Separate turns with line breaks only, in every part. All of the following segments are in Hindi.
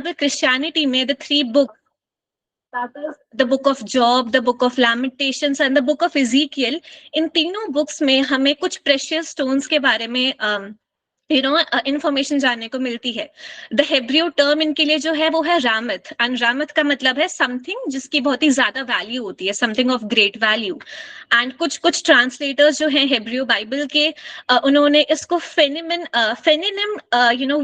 with Christianity में the three books, that is the book of Job, the book of Lamentations and the book of Ezekiel, इन तीनों books में हमें कुछ precious stones के बारे में इंफॉर्मेशन जानने को मिलती है. द हेब्रियो टर्म इनके लिए जो है वो है रामथ, एंड रामथ का मतलब है समथिंग जिसकी बहुत ही ज्यादा वैल्यू होती है, something of great value. And कुछ कुछ ट्रांसलेटर्स जो हैं हेब्रियो बाइबल के, उन्होंने इसको फेनिनिम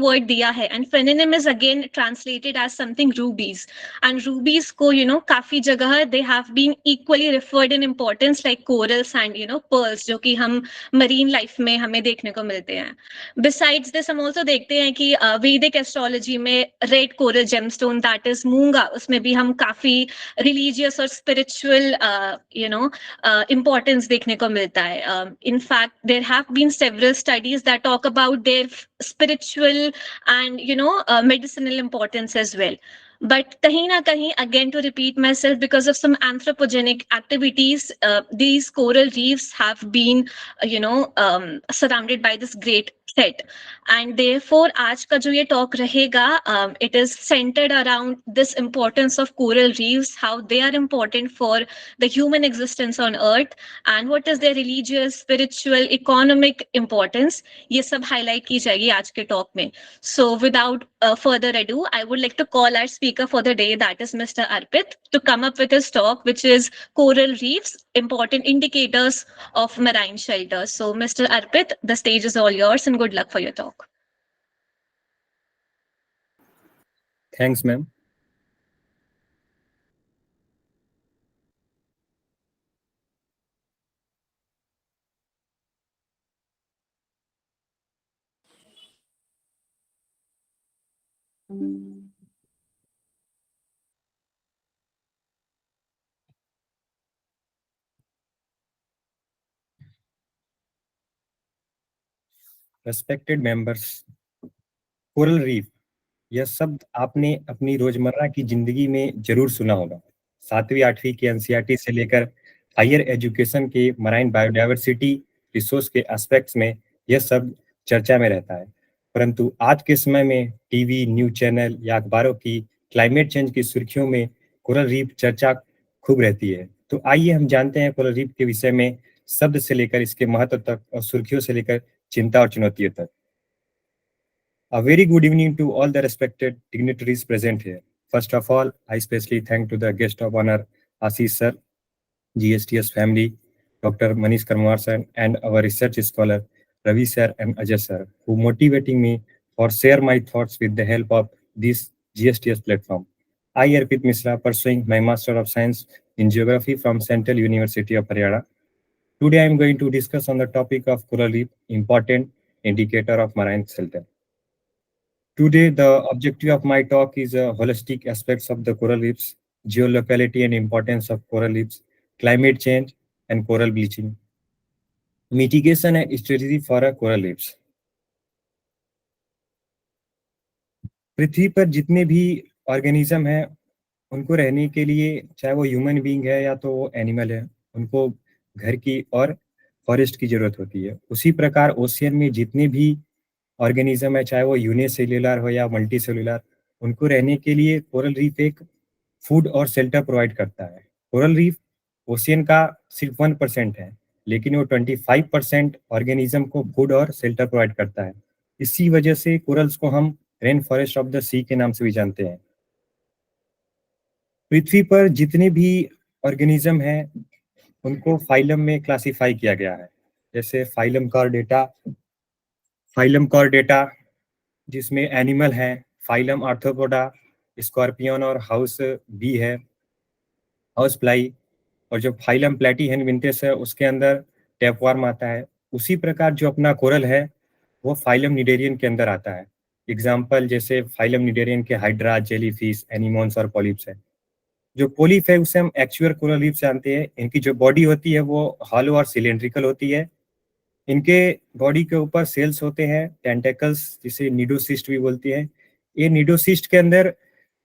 वर्ड दिया है, एंड फेनिनिम is again translated as something rubies. And rubies को काफी जगह they have been equally referred in importance like corals and pearls, जो कि हम मरीन लाइफ में हमें देखने को मिलते हैं. बिसाइड्स दिस हम ऑल्सो देखते हैं कि वैदिक एस्ट्रोलॉजी में red coral gemstone that is मूंगा, उसमें भी हम काफी रिलीजियस और स्पिरिचुअल इंपॉर्टेंस देखने को मिलता है. In fact there have been several studies that talk about their spiritual and medicinal importance as well. But kahin na kahin, again to repeat myself, because of some anthropogenic activities, these coral reefs have been, surrounded by this great threat. And therefore, आज का जो ये talk रहेगा, it is centered around this importance of coral reefs, how they are important for the human existence on Earth, and what is their religious, spiritual, economic importance. ये सब highlight की जाएगी आज के talk में. So without further ado, I would like to call our speaker for the day, that is Mr. Arpit, to come up with his talk, which is Coral Reefs, Important Indicators of Marine Shelters. So Mr. Arpit, the stage is all yours, and good luck for your talk.
Thanks, ma'am. Respected members, coral reef, यह शब्द आपने अपनी रोजमर्रा की जिंदगी में जरूर सुना होगा. 7वीं 8वीं के एनसीईआरटी से लेकर हायर एजुकेशन के मराइन बायोडायवर्सिटी रिसोर्स के एस्पेक्ट्स में यह शब्द चर्चा में रहता है. परंतु आज के समय में टीवी, न्यूज चैनल या अखबारों की क्लाइमेट चेंज की सुर्खियों में कोरल रीफ चर्चा खूब रहती है. तो आइए हम जानते हैं कोरल रीफ के विषय में, शब्द से लेकर इसके महत्व तक और सुर्खियों से लेकर चिंता और चुनौतियों तक. A very good evening to all the respected dignitaries present here. First of all, I especially thank to the guest of honor, Ashish sir, GSTS family, Dr. Manish Karmar sir, and our research scholar, Ravi sir and Ajay sir, who motivating me for share my thoughts with the help of this GSTS platform. I, Arpit Misra, pursuing my Master of Science in Geography from Central University of Haryana. Today, I am going to discuss on the topic of coral reef, important indicator of marine shelter. Today, the objective of my talk is holistic aspects of the coral reefs, geolocality and importance of coral reefs, climate change and coral bleaching, mitigation and strategy for coral reefs. पृथ्वी पर जितने भी ऑर्गेनिज्म हैं, उनको रहने के लिए, चाहे वो ह्यूमन बीइंग है या तो वो एनिमल है, उनको घर की और फॉरेस्ट की जरूरत होती है. उसी प्रकार ओशियन में जितने भी ऑर्गेनिज्म है, चाहे वो यूनिसेल्युलर हो या मल्टी सेल्युलर, उनको रहने के लिए कोरल रीफ एक फूड और शेल्टर प्रोवाइड करता है. कोरल रीफ ओशियन का सिर्फ 1% है, लेकिन वो 25% ऑर्गेनिज्म को फूड और शेल्टर प्रोवाइड करता है. इसी वजह से कोरल्स को हम रेन फॉरेस्ट ऑफ द सी के नाम से भी जानते हैं. पृथ्वी पर जितने भी ऑर्गेनिज्म हैं, उनको फाइलम में क्लासिफाई किया गया है. जैसे फाइलम कॉर्डेटा, जिसमें एनिमल है, फाइलम आर्थ्रोपोडा, स्कॉर्पियन और हाउस बी है, हाउस फ्लाई, और जो फाइलम प्लेटीहेलमिन्थस है उसके अंदर टैपवार्म आता है. उसी प्रकार जो अपना कोरल है वो फाइलम निडेरियन के अंदर आता है. एग्जाम्पल जैसे फाइलम निडेरियन के हाइड्रा, जेलीफिश, एनिमोन्स और पॉलिप्स है. जो पोलिप है उसे हम एक्चुअल कोरल रीफ जानते हैं. इनकी जो बॉडी होती है वो हॉलो और सिलेंड्रिकल होती है. इनके बॉडी के ऊपर सेल्स होते हैं, टेंटेकल्स, जिसे निडोसिस्ट भी बोलती है. ये निडोसिस्ट के अंदर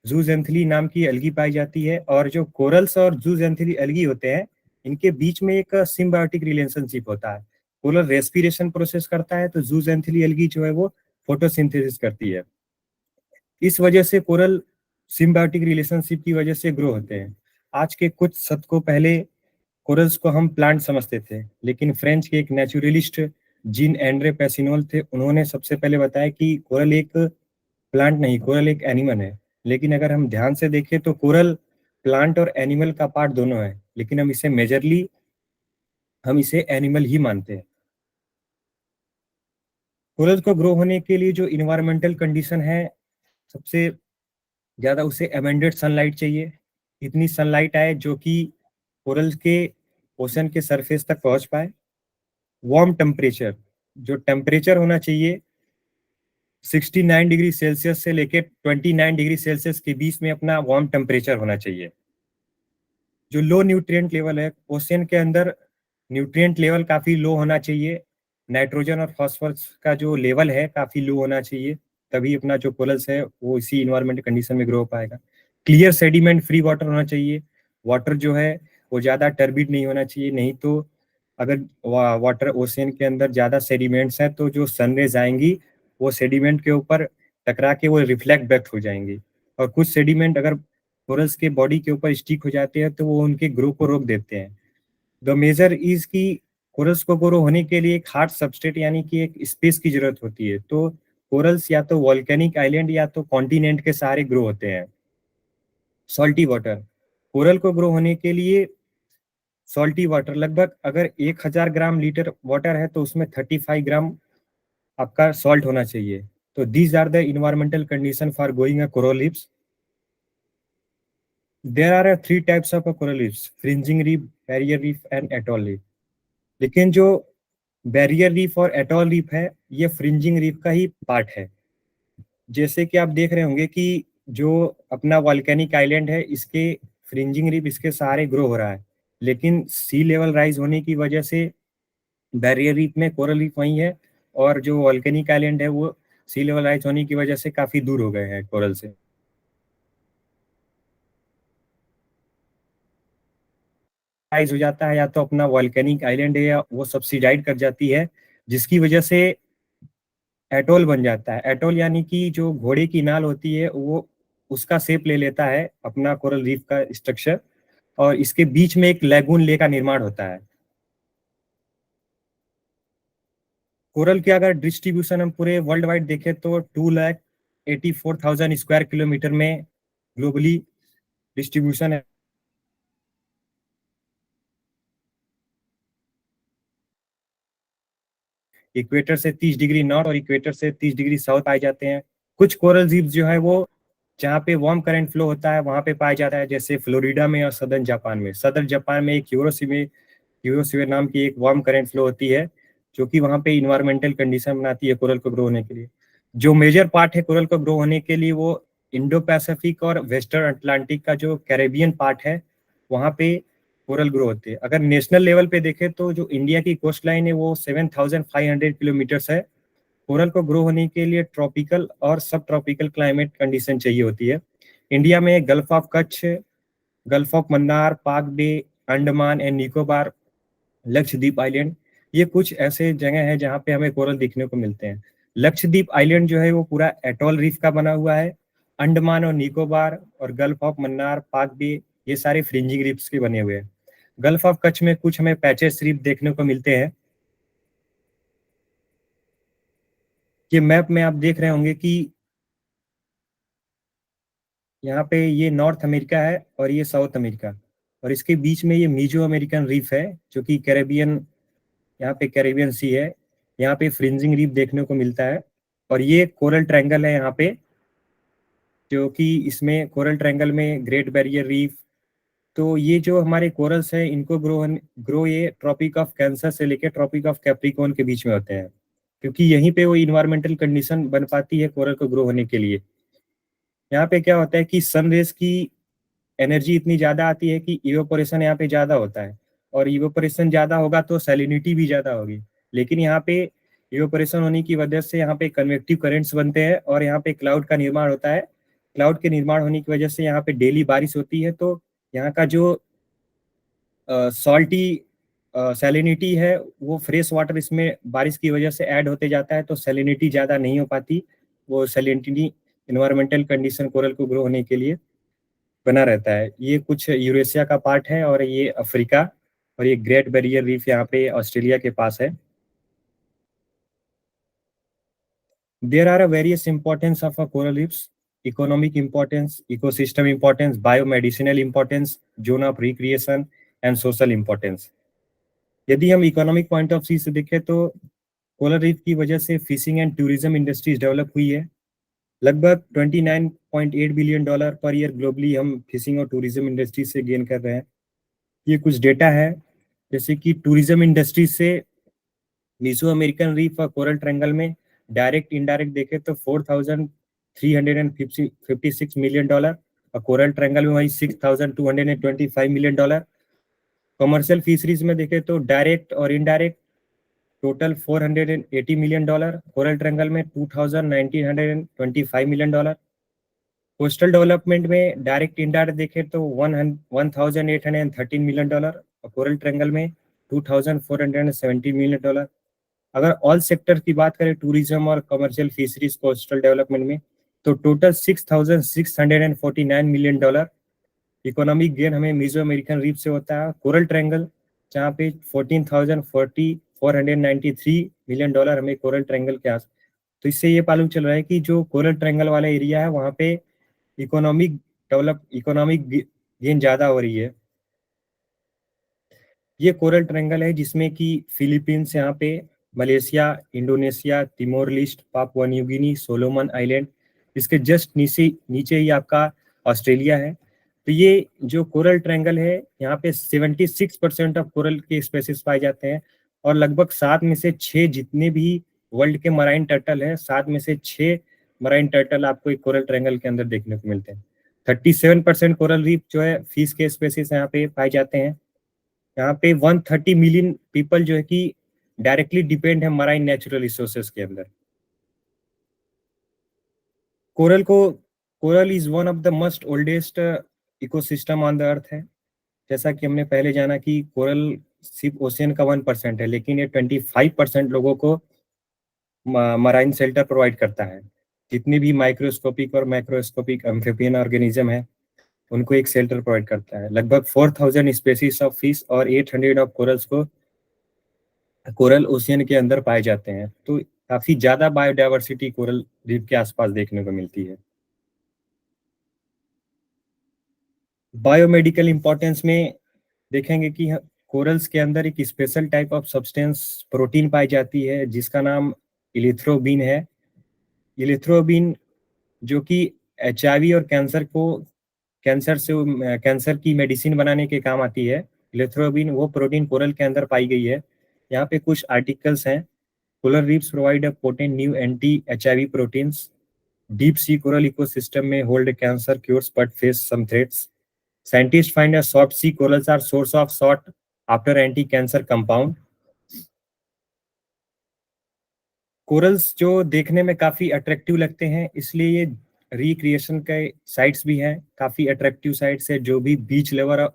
जूजेंथली नाम की एल्गी पाई जाती है. और जो कोरल्स और जूजेंथली एल्गी होते हैं, इनके बीच में एक सिम्बायोटिक रिलेशनशिप होता है. कोरल रेस्पिरेशन प्रोसेस करता है, तो जूजेंथली एल्गी जो है वो फोटोसिंथेसिस करती है. इस वजह से कोरल सिम्बायोटिक रिलेशनशिप की वजह से ग्रो होते हैं। आज के कुछ शतकों पहले कोरल्स को हम प्लांट समझते थे, लेकिन फ्रेंच के एक नेचुरलिस्ट जीन एंड्रे पेसिनोल थे, उन्होंने सबसे पहले बताया कि कोरल एक प्लांट नहीं, कोरल एक एनिमल है। लेकिन अगर हम ध्यान से देखें तो कोरल प्लांट और एनिमल का पार्ट दोनों है, लेकिन हम इसे एनिमल ही मानते हैं। कोरल को ग्रो होने के लिए जो इन्वायरमेंटल कंडीशन है, सबसे ज्यादा उसे अबंडेंट सनलाइट चाहिए। इतनी सनलाइट आए जो कि कोरल के ओशन के सरफेस तक पहुंच पाए। वार्म टेम्परेचर, जो टेम्परेचर होना चाहिए 69 डिग्री सेल्सियस से लेकर 29 डिग्री सेल्सियस के बीच में अपना वार्म टेम्परेचर होना चाहिए। जो लो न्यूट्रिएंट लेवल है, ओशन के अंदर न्यूट्रिएंट लेवल काफी लो होना चाहिए। नाइट्रोजन और फास्फोरस का जो लेवल है काफी लो होना चाहिए, तभी अपना जो कोरल्स है वो इसी इन्वायरमेंट कंडीशन में ग्रो हो पाएगा। क्लियर सेडिमेंट फ्री वाटर होना चाहिए। वाटर जो है वो ज्यादा टर्बिड नहीं होना चाहिए, नहीं तो अगर वाटर ओशन के अंदर ज्यादा सेडिमेंट्स हैं तो जो सनरेज आएंगी वो सेडिमेंट के ऊपर टकरा के वो रिफ्लेक्ट बैक हो जाएंगी। और कुछ सेडिमेंट अगर कोरल्स के बॉडी के ऊपर स्टिक हो जाते हैं तो वो उनके ग्रो को रोक देते हैं। द मेजर इज की कोरल्स को ग्रो होने के लिए एक हार्ड सबस्ट्रेट यानी कि एक स्पेस की जरूरत होती है। तो कोरल्स या तो वॉल्केनिक आइलैंड या तो कॉन्टिनेंट के सहारे ग्रो होते हैं। सॉल्टी वाटर, कोरल को ग्रो होने के लिए सॉल्टी वाटर लगभग अगर 1000 ग्राम लीटर वाटर है तो उसमें 35 ग्राम आपका सॉल्ट होना चाहिए। तो these are the environmental condition for growing a coral reefs. There are three types of coral reefs, fringing reef, barrier reef and atoll reef. लेकिन जो बैरियर रीफ और एटॉल रीफ है ये फ्रिंजिंग रीफ का ही पार्ट है। जैसे कि आप देख रहे होंगे कि जो अपना वॉल्केनिक आइलैंड है इसके फ्रिंजिंग रीफ इसके सहारे ग्रो हो रहा है, लेकिन सी लेवल राइज होने की वजह से बैरियर रीफ में कोरल रीफ वही है, और जो वॉल्केनिक आइलैंड है वो सी लेवल राइज होने की वजह से काफी दूर हो गए हैं कोरल से। राइज हो जाता है या तो अपना वॉल्केनिक आइलैंड है या वो सब्सिडाइड कर जाती है, जिसकी वजह से एटोल बन जाता है। एटोल यानी कि जो घोड़े की नाल होती है वो उसका शेप ले लेता है अपना कोरल रीफ का स्ट्रक्चर, और इसके बीच में एक लैगून ले का निर्माण होता है। कोरल के अगर डिस्ट्रीब्यूशन हम पूरे वर्ल्ड वाइड देखें तो 2,84,000 स्क्वायर किलोमीटर में ग्लोबली डिस्ट्रीब्यूशन है। इक्वेटर से 30 डिग्री नॉर्थ और इक्वेटर से 30 डिग्री साउथ पाए जाते हैं। कुछ कोरल रीफ जो है वो जहाँ पे वार्म करंट फ्लो होता है वहां पे पाया जाता है, जैसे फ्लोरिडा में और सदर्न जापान में। सदर्न जापान में एक यूरोसिवे नाम की एक वार्म करंट फ्लो होती है जो कि वहाँ पे इन्वायरमेंटल कंडीशन बनाती है कोरल को ग्रो होने के लिए। जो मेजर पार्ट है कोरल को ग्रो होने के लिए वो इंडो पैसिफिक और वेस्टर्न अटलांटिक का जो कैरेबियन पार्ट है वहाँ पे कोरल ग्रो होते हैं। अगर नेशनल लेवल पे देखें तो जो इंडिया की कोस्ट लाइन है वो 7,500 किलोमीटर्स है। कोरल को ग्रो होने के लिए ट्रॉपिकल और सब ट्रॉपिकल क्लाइमेट कंडीशन चाहिए होती है। इंडिया में gulf of Kutch, gulf of Mannar, पाक बे, अंडमान एंड निकोबार, लक्षद्वीप आइलैंड, ये कुछ ऐसे जगह हैं जहाँ पे हमें कोरल देखने को मिलते हैं। लक्षद्वीप आइलैंड जो है वो पूरा एटॉल रीफ का बना हुआ है। अंडमान और निकोबार और गल्फ ऑफ मन्नार, पाक बे, ये सारे फ्रिंजिंग रीफ्स के बने हुए हैं। गल्फ ऑफ कच्छ में कुछ हमें पैचेस रीफ देखने को मिलते हैं। ये मैप में आप देख रहे होंगे कि यहाँ पे ये नॉर्थ अमेरिका है और ये साउथ अमेरिका, और इसके बीच में ये मीजो अमेरिकन रीफ है जो कि कैरेबियन, यहाँ पे कैरेबियन सी है। यहाँ पे फ्रिंजिंग रीफ देखने को मिलता है। और ये कोरल ट्रायंगल है यहाँ पे, जो कि इसमें कोरल ट्रायंगल में ग्रेट बैरियर रीफ। तो ये जो हमारे कोरल्स हैं इनको ग्रो ये ट्रॉपिक ऑफ कैंसर से लेकर ट्रॉपिक ऑफ कैप्रिकॉर्न के बीच में होते हैं, क्योंकि यहीं पे वो इन्वायरमेंटल कंडीशन बन पाती है कोरल को ग्रो होने के लिए। यहाँ पे क्या होता है कि सन रेज की एनर्जी इतनी ज्यादा आती है कि इवेपोरेशन यहाँ पे ज्यादा होता है, और इवेपोरेशन ज्यादा होगा तो सैलिनिटी भी ज्यादा होगी। लेकिन यहाँ पे इवेपोरेशन होने की वजह से यहाँ पे कन्वेक्टिव करंट्स बनते हैं और यहाँ पे क्लाउड का निर्माण होता है। क्लाउड के निर्माण होने की वजह से यहाँ पे डेली बारिश होती है, तो यहाँ का जो सॉल्टी सैलिनिटी है वो फ्रेश वाटर इसमें बारिश की वजह से ऐड होते जाता है, तो सैलिनिटी ज्यादा नहीं हो पाती। वो सैलिनिटी इन्वायरमेंटल कंडीशन कोरल को ग्रो होने के लिए बना रहता है। ये कुछ यूरेशिया का पार्ट है और ये अफ्रीका, और ये ग्रेट बैरियर रीफ यहाँ पे ऑस्ट्रेलिया के पास है। There are various importance of a coral reefs, economic importance, ecosystem importance, biomedicinal importance, zone of recreation and social importance. यदि हम इकोनॉमिक पॉइंट ऑफ व्यू से देखें तो कोरल रीफ की वजह से fishing and tourism industries develop हुई है। लगभग $29.8 बिलियन पर ईयर ग्लोबली हम फिशिंग और टूरिज्म इंडस्ट्री से गेन कर रहे हैं। ये कुछ डेटा है, जैसे कि टूरिज्म इंडस्ट्री से मीसो अमेरिकन रीफ और कोरल ट्रायंगल में डायरेक्ट इनडायरेक्ट देखें तो $4,356 मिलियन, और कोरल ट्रायंगल में वही $6,225 मिलियन। कमर्शियल फिशरीज में देखें तो डायरेक्ट और indirect total $480 million, coral triangle में $2,925 मिलियन। कोस्टल डेवलपमेंट में डायरेक्ट इंडायरेक्ट देखें तो $1,813 मिलियन, और कोरल ट्रायंगल में $2,470 मिलियन। अगर ऑल सेक्टर की बात करें टूरिज्म और कमर्शियल फिशरीज कोस्टल डेवलपमेंट में, तो टोटल $6,649 मिलियन। इकोनॉमिक गेन हमें मीजो अमेरिकन रीफ से होता है। कोरल ट्रायंगल जहाँ पे $14,493 हमें कोरल ट्रायंगल के आस, तो इससे ये मालूम चल रहा है कि जो कोरल ट्रायंगल वाला एरिया है वहाँ पे इकोनॉमिक गेन ज्यादा हो रही है। ये कोरल ट्रायंगल है जिसमें कि फिलीपींस, यहाँ पे Malaysia, Indonesia, Timor list, Papua New Guinea, Solomon island, इसके जस्ट नीचे नीचे ही आपका ऑस्ट्रेलिया है। तो ये जो कोरल ट्रायंगल है यहाँ पे 76% ऑफ कोरल के स्पेसिस पाए जाते हैं, और लगभग 7 में से 6 जितने भी वर्ल्ड के मराइन टर्टल है, 7 में से 6 मराइन टर्टल आपको एक कोरल ट्रायंगल के अंदर देखने को मिलते हैं। 37% कोरल रीफ जो है फिश के स्पेसिस यहाँ पे पाए जाते हैं। यहाँ पे 130 मिलियन पीपल जो है कि डायरेक्टली डिपेंड है मराइन नेचुरल रिसोर्सेज के अंदर। Coral is one of the most oldest ecosystem on the earth है। जैसा कि हमने पहले जाना कि कोरल सिर्फ ओशियन का 1% है, लेकिन ये 25% लोगों को मराइन शेल्टर प्रोवाइड करता है। जितने भी माइक्रोस्कोपिक और मैक्रोस्कोपिक एम्फिबियन ऑर्गेनिज्म है उनको एक शेल्टर प्रोवाइड करता है। लगभग 4,000 स्पेसीज ऑफ फिश और 800 ऑफ कोरल्स को कोरल ओशियन के अंदर पाए जाते हैं। तो काफी ज्यादा बायोडायवर्सिटी कोरल रीफ के आसपास देखने को मिलती है। बायोमेडिकल इंपॉर्टेंस में देखेंगे कि कोरल्स के अंदर एक special type of substance protein पाई जाती है जिसका नाम इलिथ्रोबिन है। इलिथ्रोबिन जो कि HIV और कैंसर की मेडिसिन बनाने के काम आती है। इलिथ्रोबिन वो प्रोटीन कोरल के अंदर पाई गई है। यहाँ पे कुछ आर्टिकल्स हैं। Coral reefs provide a potent new anti HIV proteins. Deep sea coral ecosystem में hold cancer cures but face some threats. Scientists find a soft sea corals are source of sought after anti-cancer compound. Corals जो देखने में काफी अट्रैक्टिव लगते हैं, इसलिए ये रिक्रिएशन के साइट्स भी हैं। काफी अट्रैक्टिव साइट्स है। जो भी बीच लेवल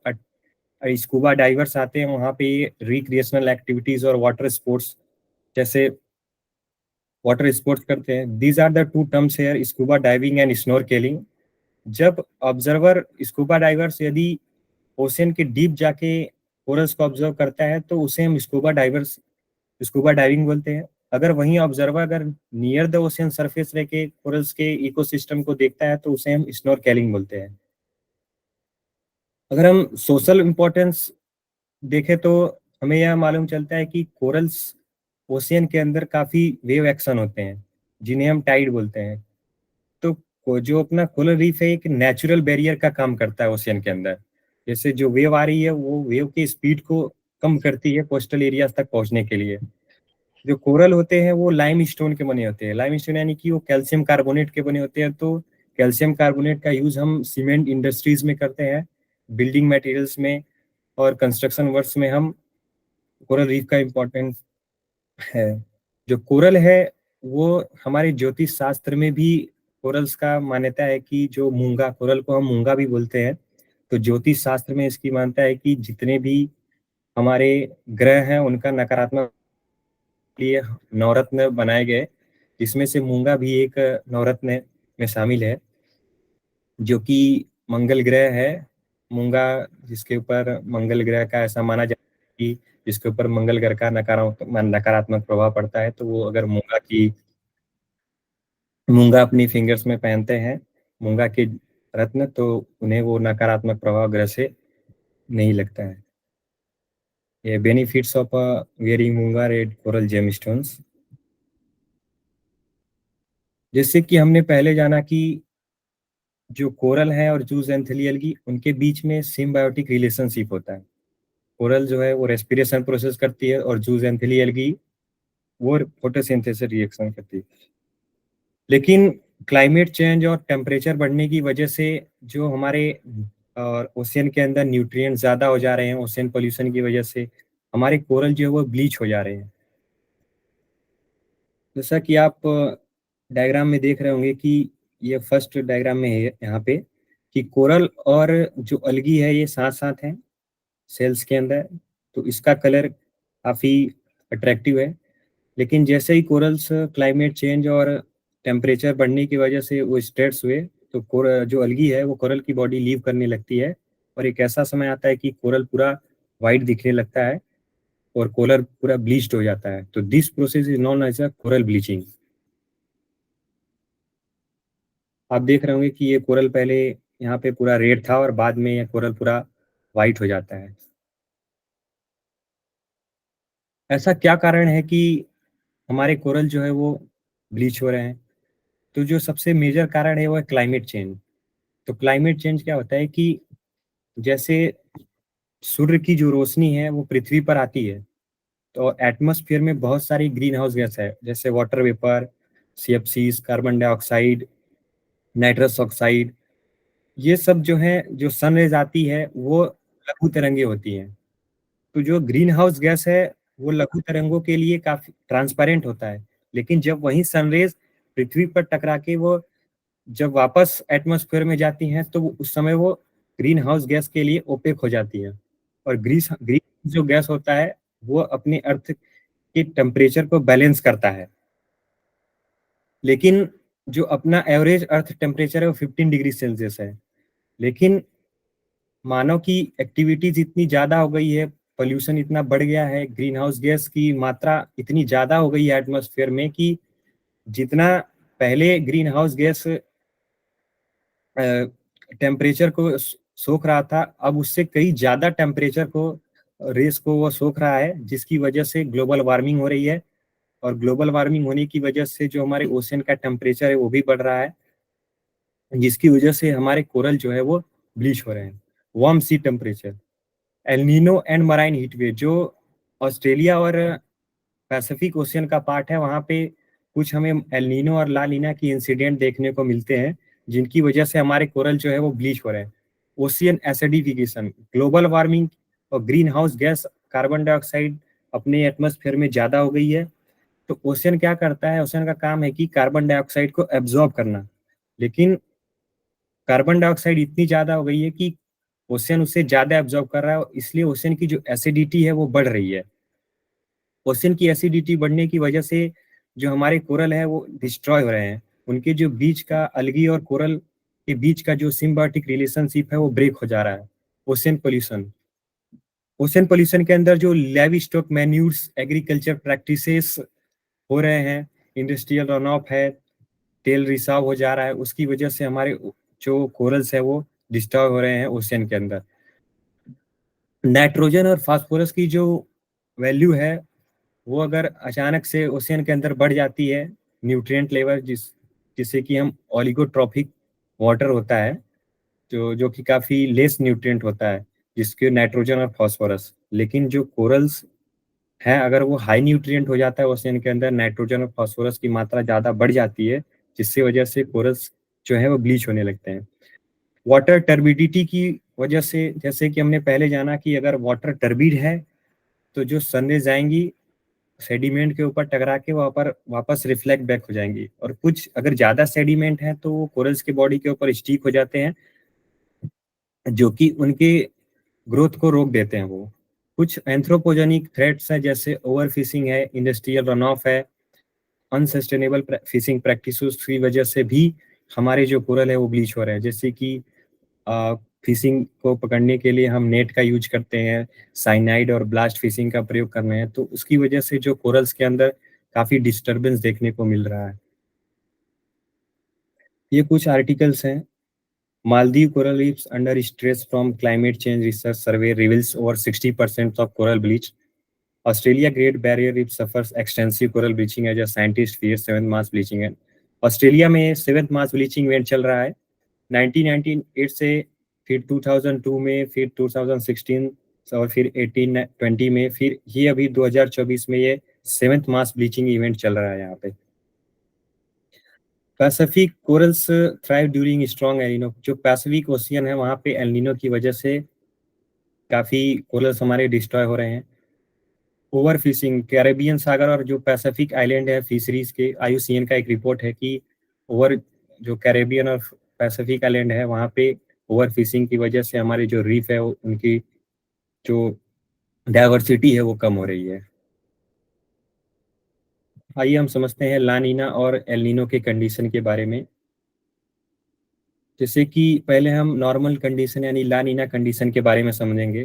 स्कूबा डाइवर्स आते हैं वहाँ पे ये रिक्रिएशनल एक्टिविटीज और वाटर स्पोर्ट्स करते हैं। These are the two terms here, scuba diving and snorkelling. जब ऑब्जर्वर स्कूबा डाइवर्स यदि ओशन के डीप जाके कोरल्स को ऑब्जर्व करता है तो उसे हम स्कूबा डाइविंग बोलते हैं। अगर वहीं ऑब्जर्वर अगर नियर द ओशन सरफेस रह के कोरल्स के इकोसिस्टम को देखता है तो उसे हम स्नोरकेलिंग बोलते हैं। अगर हम सोशल इंपॉर्टेंस देखें तो हमें यह मालूम चलता है कि कोरल्स ओशियन के अंदर काफी वेव एक्शन होते हैं जिन्हें हम टाइड बोलते हैं। तो जो अपना कोरल रीफ है एक नेचुरल बैरियर का काम करता है ओशियन के अंदर। जैसे जो वेव आ रही है वो वेव की स्पीड को कम करती है कोस्टल एरियाज तक पहुंचने के लिए। जो कोरल होते हैं वो लाइम स्टोन के बने होते हैं। लाइम स्टोन यानी कि वो कैल्शियम कार्बोनेट के बने होते हैं। तो कैल्शियम कार्बोनेट का यूज हम सीमेंट इंडस्ट्रीज में करते हैं, बिल्डिंग मटेरियल्स में और कंस्ट्रक्शन वर्क्स में हम कोरल रीफ का इम्पोर्टेंस है। जो कोरल है वो हमारे ज्योतिष शास्त्र में भी कोरल्स का मान्यता है कि जो मूंगा, कोरल को हम मूंगा भी बोलते हैं। तो ज्योतिष शास्त्र में इसकी मान्यता है कि जितने भी हमारे ग्रह हैं उनका नकारात्मक लिए नवरत्न बनाए गए, जिसमें से मूंगा भी एक नवरत्न है। में शामिल है, जो कि मंगल ग्रह है। मूंगा, जिसके ऊपर मंगल ग्रह का ऐसा माना जाता है कि जिसके ऊपर मंगल ग्रह का नकारात्मक प्रभाव पड़ता है, तो वो अगर मूंगा अपनी फिंगर्स में पहनते हैं, मूंगा के रत्न, तो उन्हें वो नकारात्मक प्रभाव ग्रह से नहीं लगता है। ये बेनिफिट्स ऑफ वेयरिंग मूंगा रेड कोरल जेमस्टोन्स। जैसे कि हमने पहले जाना कि जो कोरल है और जूस एंथेली एल्गी, उनके बीच में सिम्बायोटिक रिलेशनशिप होता है। कोरल जो है वो रेस्पिरेशन प्रोसेस करती है, और जूस एंथेली एल्गी वो फोटोसिंथेसिस रिएक्शन करती है। लेकिन क्लाइमेट चेंज और टेम्परेचर बढ़ने की वजह से जो हमारे और ओशियन के अंदर न्यूट्रिएंट्स ज़्यादा हो जा रहे हैं, ओशियन पोल्यूशन की वजह से हमारे कोरल जो है वो ब्लीच हो जा रहे हैं। जैसा कि आप डायग्राम में देख रहे होंगे कि ये फर्स्ट डायग्राम में है यहाँ पे, कि कोरल और जो अलगी है ये साथ साथ हैं सेल्स के अंदर, तो इसका कलर काफ़ी अट्रैक्टिव है। लेकिन जैसे ही कोरल्स क्लाइमेट चेंज और टेम्परेचर बढ़ने की वजह से वो स्ट्रेस हुए, तो जो अलगी है वो कोरल की बॉडी लीव करने लगती है, और एक ऐसा समय आता है कि कोरल पूरा वाइट दिखने लगता है और कोरल पूरा ब्लीच्ड हो जाता है। तो this process is known as a coral bleaching. आप देख रहे होंगे कि ये कोरल पहले यहाँ पे पूरा रेड था और बाद में ये कोरल पूरा वाइट हो जाता है। ऐसा क्या कारण है कि हमारे कोरल जो है वो ब्लीच हो रहे हैं? तो जो सबसे मेजर कारण है वो है क्लाइमेट चेंज। तो क्लाइमेट चेंज क्या होता है कि जैसे सूर्य की जो रोशनी है वो पृथ्वी पर आती है, तो एटमॉस्फेयर में बहुत सारी ग्रीन हाउस गैस है, जैसे water vapour, CFC, carbon dioxide, nitrous oxide. ये सब जो है, जो सन रेज आती है वो लघु तरंगे होती हैं। तो जो ग्रीन हाउस गैस है वो लघु तरंगों के लिए काफी ट्रांसपेरेंट होता है, लेकिन जब वही सनरेज पृथ्वी पर टकरा के वो जब वापस एटमॉस्फेयर में जाती हैं, तो उस समय वो ग्रीन हाउस गैस के लिए ओपेक हो जाती है। और ग्रीस ग्रीन जो गैस होता है वो अपने अर्थ के टेम्परेचर को बैलेंस करता है। लेकिन जो अपना एवरेज अर्थ टेम्परेचर है वो 15 डिग्री सेल्सियस है। लेकिन मानव की एक्टिविटीज इतनी ज्यादा हो गई है, पोल्यूशन इतना बढ़ गया है, ग्रीन हाउस गैस की मात्रा इतनी ज्यादा हो गई है एटमॉस्फेयर में, कि जितना पहले ग्रीन हाउस गैस टेम्परेचर को सोख रहा था, अब उससे कई ज्यादा टेम्परेचर को रेस को वो सोख रहा है, जिसकी वजह से ग्लोबल वार्मिंग हो रही है। और ग्लोबल वार्मिंग होने की वजह से जो हमारे ओशन का टेम्परेचर है वो भी बढ़ रहा है, जिसकी वजह से हमारे कोरल जो है वो ब्लीच हो रहे हैं। Warm sea temperature, El Nino and marine heat wave, जो ऑस्ट्रेलिया और पैसिफिक ओशियन का पार्ट है, वहाँ पे कुछ हमें एलनीनो और ला लीना की इंसिडेंट देखने को मिलते हैं, जिनकी वजह से हमारे कोरल जो है वो ब्लीच हो रहे हैं। ओशियन एसिडिफिकेशन, ग्लोबल वार्मिंग और green house gas carbon dioxide अपने एटमॉस्फेयर में ज़्यादा हो गई है। तो ओशियन क्या करता है? ओशियन का काम है कि कार्बन डाइऑक्साइड को एब्जॉर्ब करना, लेकिन कार्बन डाइऑक्साइड इतनी ज़्यादा हो गई है कि ओशियन उससे ज़्यादा एब्जॉर्ब कर रहा है, इसलिए ओशियन की जो एसिडिटी है वो बढ़ रही है। ओशन की एसिडिटी बढ़ने की वजह से जो हमारे कोरल है वो डिस्ट्रॉय हो रहे हैं। उनके जो बीच का अलगी और कोरल के बीच का जो सिम्बायोटिक रिलेशनशिप है वो ब्रेक हो जा रहा है। ओशन पोल्यूशन, ओशन पोल्यूशन के अंदर जो lavish stock manures agriculture practices हो रहे हैं, इंडस्ट्रियल रन ऑफ है, तेल रिसाव हो जा रहा है, उसकी वजह से हमारे जो कोरल्स है वो डिस्ट्रॉय हो रहे हैं ओशन के अंदर। नाइट्रोजन और फास्फोरस की जो वैल्यू है वो अगर अचानक से ओशियन के अंदर बढ़ जाती है, न्यूट्रिएंट लेवल जिससे कि हम ओलिगोट्रॉफिक वाटर होता है, जो कि काफ़ी लेस न्यूट्रिएंट होता है, जिसके नाइट्रोजन और फास्फोरस। लेकिन जो कोरल्स हैं, अगर वो हाई न्यूट्रिएंट हो जाता है ओशियन के अंदर, नाइट्रोजन और फास्फोरस की मात्रा ज़्यादा बढ़ जाती है, जिससे वजह से कोरल्स जो है वो ब्लीच होने लगते हैं। वाटर टर्बिडिटी की वजह से, जैसे कि हमने पहले जाना कि अगर वाटर टर्बिड है तो जो सनरेज आएंगी सेडिमेंट के ऊपर टकरा के वहाँ पर वापस रिफ्लेक्ट बैक हो जाएंगी, और कुछ अगर ज्यादा सेडिमेंट है तो वो कोरल्स के बॉडी के ऊपर स्टिक हो जाते हैं, जो कि उनके ग्रोथ को रोक देते हैं। वो कुछ एंथ्रोपोजेनिक थ्रेट्स हैं, जैसे ओवर फिशिंग है, इंडस्ट्रियल रन ऑफ है, अनसस्टेनेबल फिशिंग प्रैक्टिसेस की वजह से भी हमारे जो कोरल है वो ब्लीच हो रहे हैं। जैसे कि फिशिंग को पकड़ने के लिए हम नेट का यूज करते हैं, साइनाइड और ब्लास्ट फिशिंग का प्रयोग कर रहे हैं, तो उसकी वजह से जो कोरल्स के अंदर काफी डिस्टरबेंस देखने को मिल रहा है। ये कुछ आर्टिकल्स हैं। Maldives coral reefs under stress from climate change, research survey reveals over 60% of coral bleach. Australia Great Barrier Reef suffers extensive coral bleaching as a scientist fear seventh mass bleaching end. Australia में सेवेंथ मास ब्लीचिंग इवेंट चल रहा है 1998 से, फिर 2002 में, फिर 2016 और फिर 18-20 में, फिर ये अभी 2024 में ये सेवेंथ मास ब्लीचिंग इवेंट चल रहा है यहाँ पे। Pacific corals thrive during strong एलिनो। जो पैसिफिक ओशियन है वहाँ पे एलिनो की वजह से काफी कोरल्स हमारे डिस्ट्रॉय हो रहे हैं। ओवर फिशिंग, कैरेबियन सागर और जो पैसिफिक आइलैंड है फिशरीज के, IUCN का एक रिपोर्ट है कि ओवर जो कैरेबियन और पैसिफिक आइलैंड है वहाँ पे ओवर फिशिंग की वजह से हमारे जो रीफ है उनकी जो डाइवर्सिटी है वो कम हो रही है। आइए हम समझते हैं ला नीना और एल नीनो के कंडीशन के बारे में। जैसे कि पहले हम नॉर्मल कंडीशन यानी ला नीना कंडीशन के बारे में समझेंगे।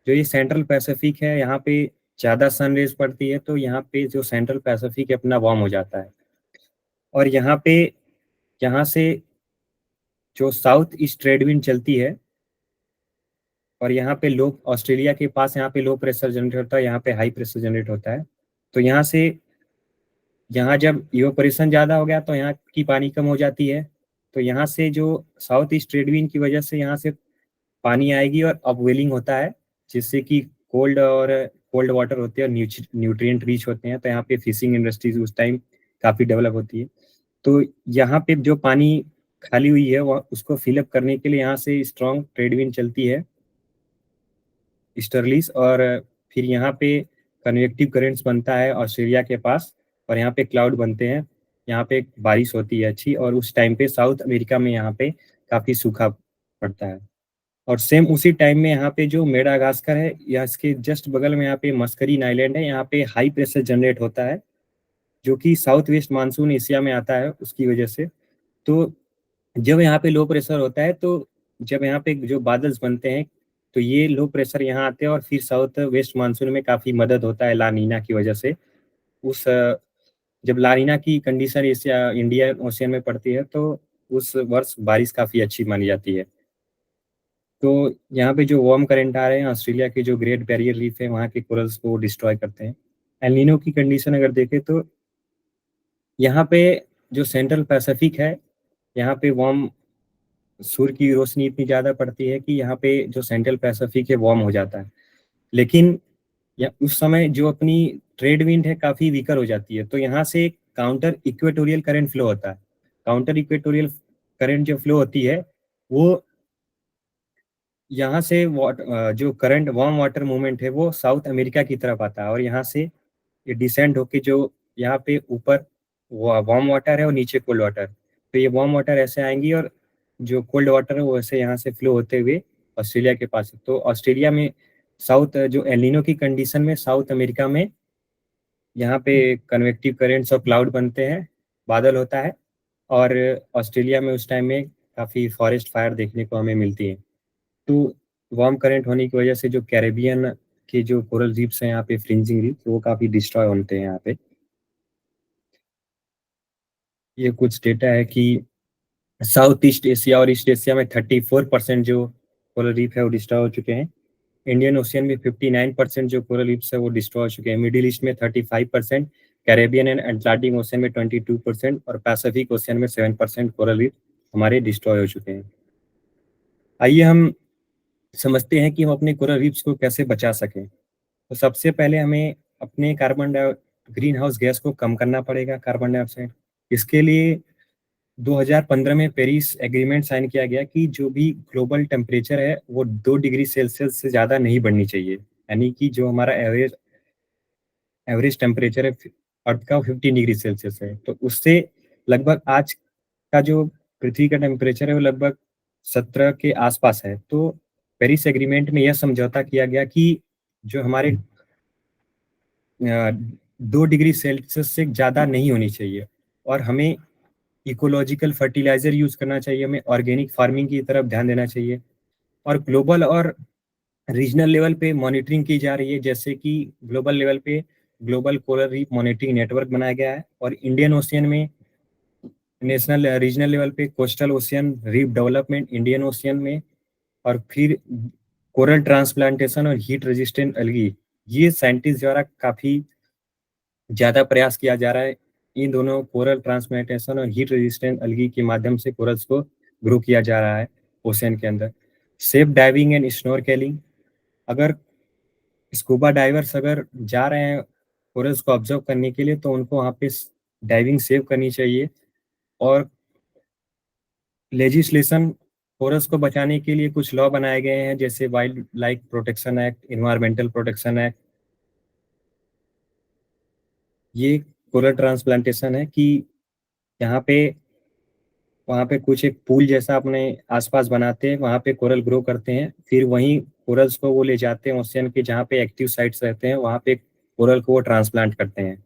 जो ये सेंट्रल पैसिफिक है यहाँ पे ज़्यादा सन रेज पड़ती है, तो यहाँ पे जो सेंट्रल पैसिफिक है अपना वार्म हो जाता है। और यहाँ से जो साउथ ईस्ट ट्रेड विंड चलती है, और यहाँ पे लो, ऑस्ट्रेलिया के पास यहाँ पे लो प्रेशर जनरेट होता है, यहाँ पे हाई प्रेशर जनरेट होता है। तो यहाँ जब इवेपोरेशन ज़्यादा हो गया तो यहाँ की पानी कम हो जाती है। तो यहाँ से जो साउथ ईस्ट ट्रेड विंड की वजह से यहाँ से पानी आएगी और अपवेलिंग होता है, जिससे कि कोल्ड वाटर होते हैं और न्यूट्रिएंट रिच होते हैं। तो यहाँ पे फिशिंग इंडस्ट्रीज उस टाइम काफ़ी डेवलप होती है। तो यहाँ पे जो पानी खाली हुई है वह उसको फिलअप करने के लिए यहाँ से स्ट्रॉन्ग ट्रेड विंड चलती है, ईस्टर्लीज, और फिर यहाँ पे कन्वेक्टिव करेंट्स बनता है ऑस्ट्रेलिया के पास, और यहाँ पे क्लाउड बनते हैं। यहाँ पे बारिश होती है अच्छी, और उस टाइम पे साउथ अमेरिका में यहाँ पे काफ़ी सूखा पड़ता है। और सेम उसी टाइम में यहाँ पे जो मेडागास्कर है या इसके जस्ट बगल में यहाँ पे मस्करीन आइलैंड है, यहाँ पे हाई प्रेशर जनरेट होता है, जो कि साउथ वेस्ट मानसून एशिया में आता है उसकी वजह से। तो जब यहाँ पे लो प्रेशर होता है, तो जब यहाँ पे जो बादल्स बनते हैं, तो ये लो प्रेशर यहाँ आते हैं और फिर साउथ वेस्ट मानसून में काफ़ी मदद होता है लानीना की वजह से। जब लानीना की कंडीशन एशिया इंडियन ओशियन में पड़ती है तो उस वर्ष बारिश काफ़ी अच्छी मानी जाती है। तो यहाँ पे जो वार्म करंट आ रहे हैं ऑस्ट्रेलिया के जो ग्रेट बैरियर रीफ है वहाँ के कोरल्स को डिस्ट्रॉय करते हैं। एल नीनो की कंडीशन अगर देखें तो यहाँ पे जो सेंट्रल पैसिफिक है, यहाँ पे वार्म सूर्य की रोशनी इतनी ज़्यादा पड़ती है कि यहाँ पे जो सेंट्रल पैसिफिक है वार्म हो जाता है। लेकिन उस समय जो अपनी ट्रेड विंड है काफ़ी वीकर हो जाती है, तो यहाँ से काउंटर इक्वेटोरियल करंट फ्लो होता है। काउंटर इक्वेटोरियल करंट जो फ्लो होती है वो यहाँ से जो करंट वार्म वाटर मूवमेंट है वो साउथ अमेरिका की तरफ आता है, और यहाँ से ये डिसेंड होके जो यहाँ पे ऊपर वार्म वाटर है और नीचे कोल्ड वाटर, तो ये वार्म वाटर ऐसे आएंगी और जो कोल्ड वाटर है वो ऐसे यहाँ से फ्लो होते हुए ऑस्ट्रेलिया के पास। तो ऑस्ट्रेलिया में साउथ जो एलिनो की कंडीशन में साउथ अमेरिका में यहाँ पे कन्वेक्टिव करेंट्स और क्लाउड बनते हैं, बादल होता है, और ऑस्ट्रेलिया में उस टाइम में काफ़ी फॉरेस्ट फायर देखने को हमें मिलती है। तो वार्म करंट होने की वजह से जो कैरेबियन के जो कोरल रीफ्स हैं यहाँ पे, फ्रिंजिंग रीफ, वो काफ़ी डिस्ट्रॉय होते हैं यहाँ पे। ये कुछ डेटा है कि साउथ ईस्ट एशिया और ईस्ट एशिया में 34% जो कोरल रीफ है वो डिस्ट्रॉय हो चुके हैं। इंडियन ओशियन में 59% जो कोरल रीफ्स है वो डिस्ट्रॉय हो चुके हैं। मिडिल ईस्ट में 35%, कैरेबियन एंड अटलांटिक ओशियन में 22% और पैसिफिक ओशियन में 7% कोरल रीफ हमारे डिस्ट्रॉय हो चुके हैं। आइए हम समझते हैं कि हम अपने कोरल रीफ्स को कैसे बचा सकें। तो सबसे पहले हमें अपने ग्रीन हाउस गैस को कम करना पड़ेगा, कार्बन डाइऑक्साइड। इसके लिए 2015 में पेरिस एग्रीमेंट साइन किया गया कि जो भी ग्लोबल टेम्परेचर है वो 2 डिग्री सेल्सियस से ज़्यादा नहीं बढ़नी चाहिए, यानी कि जो हमारा एवरेज टेम्परेचर है अर्थ का 15 डिग्री सेल्सियस है। तो उससे लगभग आज का जो पृथ्वी का टेम्परेचर है वो लगभग 17 के आसपास है। तो पेरिस एग्रीमेंट में यह समझौता किया गया कि जो हमारे 2 डिग्री सेल्सियस से ज़्यादा नहीं होनी चाहिए, और हमें इकोलॉजिकल फर्टिलाइजर यूज करना चाहिए, हमें ऑर्गेनिक फार्मिंग की तरफ ध्यान देना चाहिए। और ग्लोबल और रीजनल लेवल पे मॉनिटरिंग की जा रही है, जैसे कि ग्लोबल लेवल पे global coral reef monitoring network बनाया गया है, और इंडियन ओशियन में नेशनल रीजनल लेवल पे coastal ocean reef development Indian ocean में, और फिर कोरल ट्रांसप्लांटेशन और हीट रेजिस्टेंट अलगी, ये साइंटिस्ट द्वारा काफी ज्यादा प्रयास किया जा रहा है। इन दोनों कोरल ट्रांसप्लांटेशन और हीट रेजिस्टेंट अलगी के माध्यम से कोरल्स को ग्रो किया जा रहा है ओशियन के अंदर। सेफ डाइविंग एंड स्नॉर्केलिंग, अगर स्कूबा डाइवर्स अगर जा रहे हैं कोरल्स को ऑब्जर्व करने के लिए, तो उनको वहाँ पे डाइविंग सेव करनी चाहिए। और लेजिस्लेशन, कोरल्स को बचाने के लिए कुछ लॉ बनाए गए हैं, जैसे wild life protection act, environmental protection act. ये कोरल ट्रांसप्लांटेशन है कि यहाँ पे वहाँ पे कुछ एक पूल जैसा अपने आसपास बनाते हैं, वहाँ पे कोरल ग्रो करते हैं, फिर वहीं कोरल्स को वो ले जाते हैं ओशियन के जहाँ पे एक्टिव साइट्स रहते हैं, वहाँ पे कोरल को वो ट्रांसप्लांट करते हैं।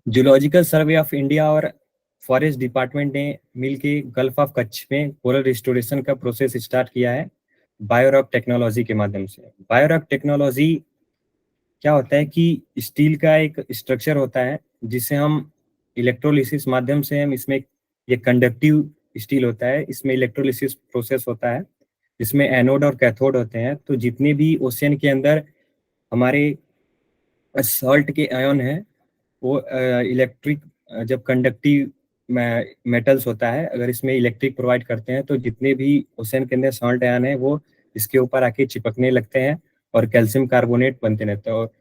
जूलॉजिकल सर्वे ऑफ इंडिया और फॉरेस्ट डिपार्टमेंट ने मिलके गल्फ ऑफ कच्छ में कोरल रिस्टोरेशन का प्रोसेस स्टार्ट किया है बायोरॉक टेक्नोलॉजी के माध्यम से। बायोरॉक टेक्नोलॉजी क्या होता है कि स्टील का एक स्ट्रक्चर होता है, जिसे हम इलेक्ट्रोलिसिस माध्यम से हम इसमें, ये कंडक्टिव स्टील होता है, इसमें इलेक्ट्रोलिसिस प्रोसेस होता है, इसमें एनोड और कैथोड होते हैं। तो जितने भी ओशियन के अंदर हमारे सॉल्ट के आयन हैं, वो इलेक्ट्रिक, जब कंडक्टिव मेटल्स होता है, अगर इसमें इलेक्ट्रिक प्रोवाइड करते हैं, तो जितने भी ओशियन के अंदर सॉल्ट आयन है वो इसके ऊपर आके चिपकने लगते हैं और कैल्शियम कार्बोनेट बनते रहते हैं। और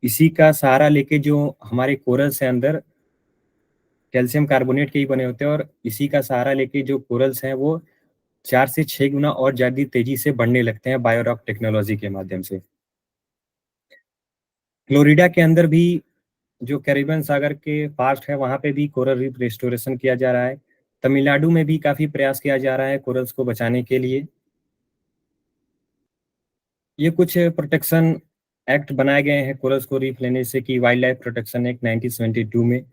इसी का सहारा लेके जो हमारे कोरल्स हैं अंदर कैल्शियम कार्बोनेट के ही बने होते हैं, और इसी का सहारा लेके जो कोरल्स हैं वो 4 से 6 गुना और ज्यादा तेजी से बढ़ने लगते हैं बायोरॉक टेक्नोलॉजी के माध्यम से। फ्लोरिडा के अंदर भी जो कैरिबियन सागर के पास है, वहां पे भी कोरल रीफ रेस्टोरेशन किया जा रहा है। तमिलनाडु में भी काफी प्रयास किया जा रहा है कोरल्स को बचाने के लिए। ये कुछ प्रोटेक्शन एक्ट बनाए गए हैं कोरल्स को रीफ लेने से, कि वाइल्ड लाइफ प्रोटेक्शन एक्ट 1972 में,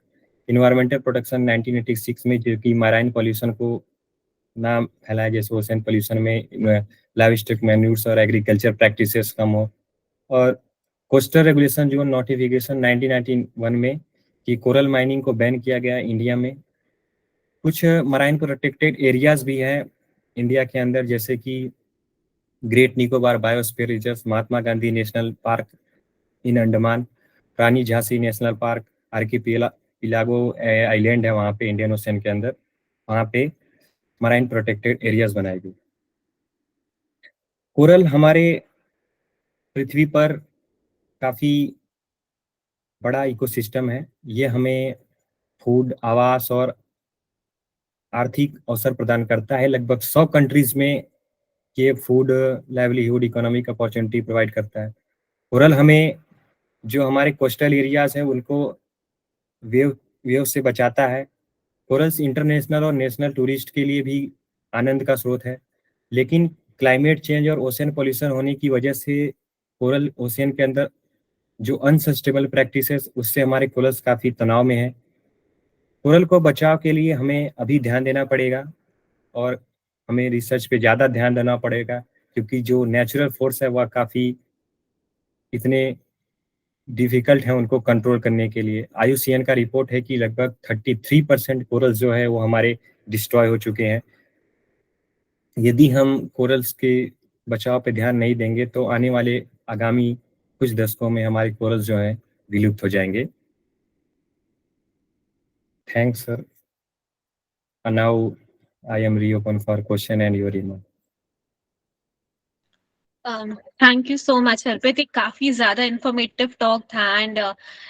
इन्वायरमेंटल प्रोटेक्शन 1986 में, जो कि मैराइन पॉल्यूशन को ना फैलाए, जैसे ओशन पॉल्यूशन में लाइव स्टॉक मैन्यूर्स और एग्रीकल्चर प्रैक्टिसेस कम हो। और कोस्टल रेगुलेशन जोन नोटिफिकेशन 1991 में, कि कोरल माइनिंग को बैन किया गया है इंडिया में। कुछ मराइन प्रोटेक्टेड एरियाज भी हैं इंडिया के अंदर, जैसे कि great Nicobar biosphere reserve, Mahatma Gandhi national park इन अंडमान, रानी Jhansi national park, archipelago island है वहाँ पे इंडियन ओशन के अंदर, वहाँ पे मराइन प्रोटेक्टेड एरियाज बनाए गए। कोरल हमारे पृथ्वी पर काफी बड़ा इकोसिस्टम है। ये हमें फूड, आवास और आर्थिक अवसर प्रदान करता है। लगभग 100 कंट्रीज में ये food, livelihood, economic opportunity provide करता है। कोरल हमें, जो हमारे कोस्टल एरियाज हैं, उनको वेव वेव से बचाता है। कोरल्स इंटरनेशनल और नेशनल टूरिस्ट के लिए भी आनंद का स्रोत है, लेकिन क्लाइमेट चेंज और ओशन पॉल्यूशन होने की वजह से कोरल ओशियन के अंदर जो अनसस्टेनेबल प्रैक्टिसेस, उससे हमारे कोरल्स काफ़ी तनाव में हैं। कोरल को बचाव के लिए हमें अभी ध्यान देना पड़ेगा, और हमें रिसर्च पे ज़्यादा ध्यान देना पड़ेगा, क्योंकि जो नेचुरल फोर्स है वह काफ़ी इतने डिफिकल्ट हैं उनको कंट्रोल करने के लिए। IUCN का रिपोर्ट है कि लगभग 33% कोरल्स जो है वो हमारे डिस्ट्रॉय हो चुके हैं। यदि हम कोरल्स के बचाव पे ध्यान नहीं देंगे, तो आने वाले आगामी कुछ दशकों में हमारे कोरल्स जो हैं विलुप्त हो जाएंगे। Thanks sir. Now I am reopen for question and your remark.
Thank you so much Harpreet, एक काफी ज्यादा इन्फॉर्मेटिव टॉक था। एंड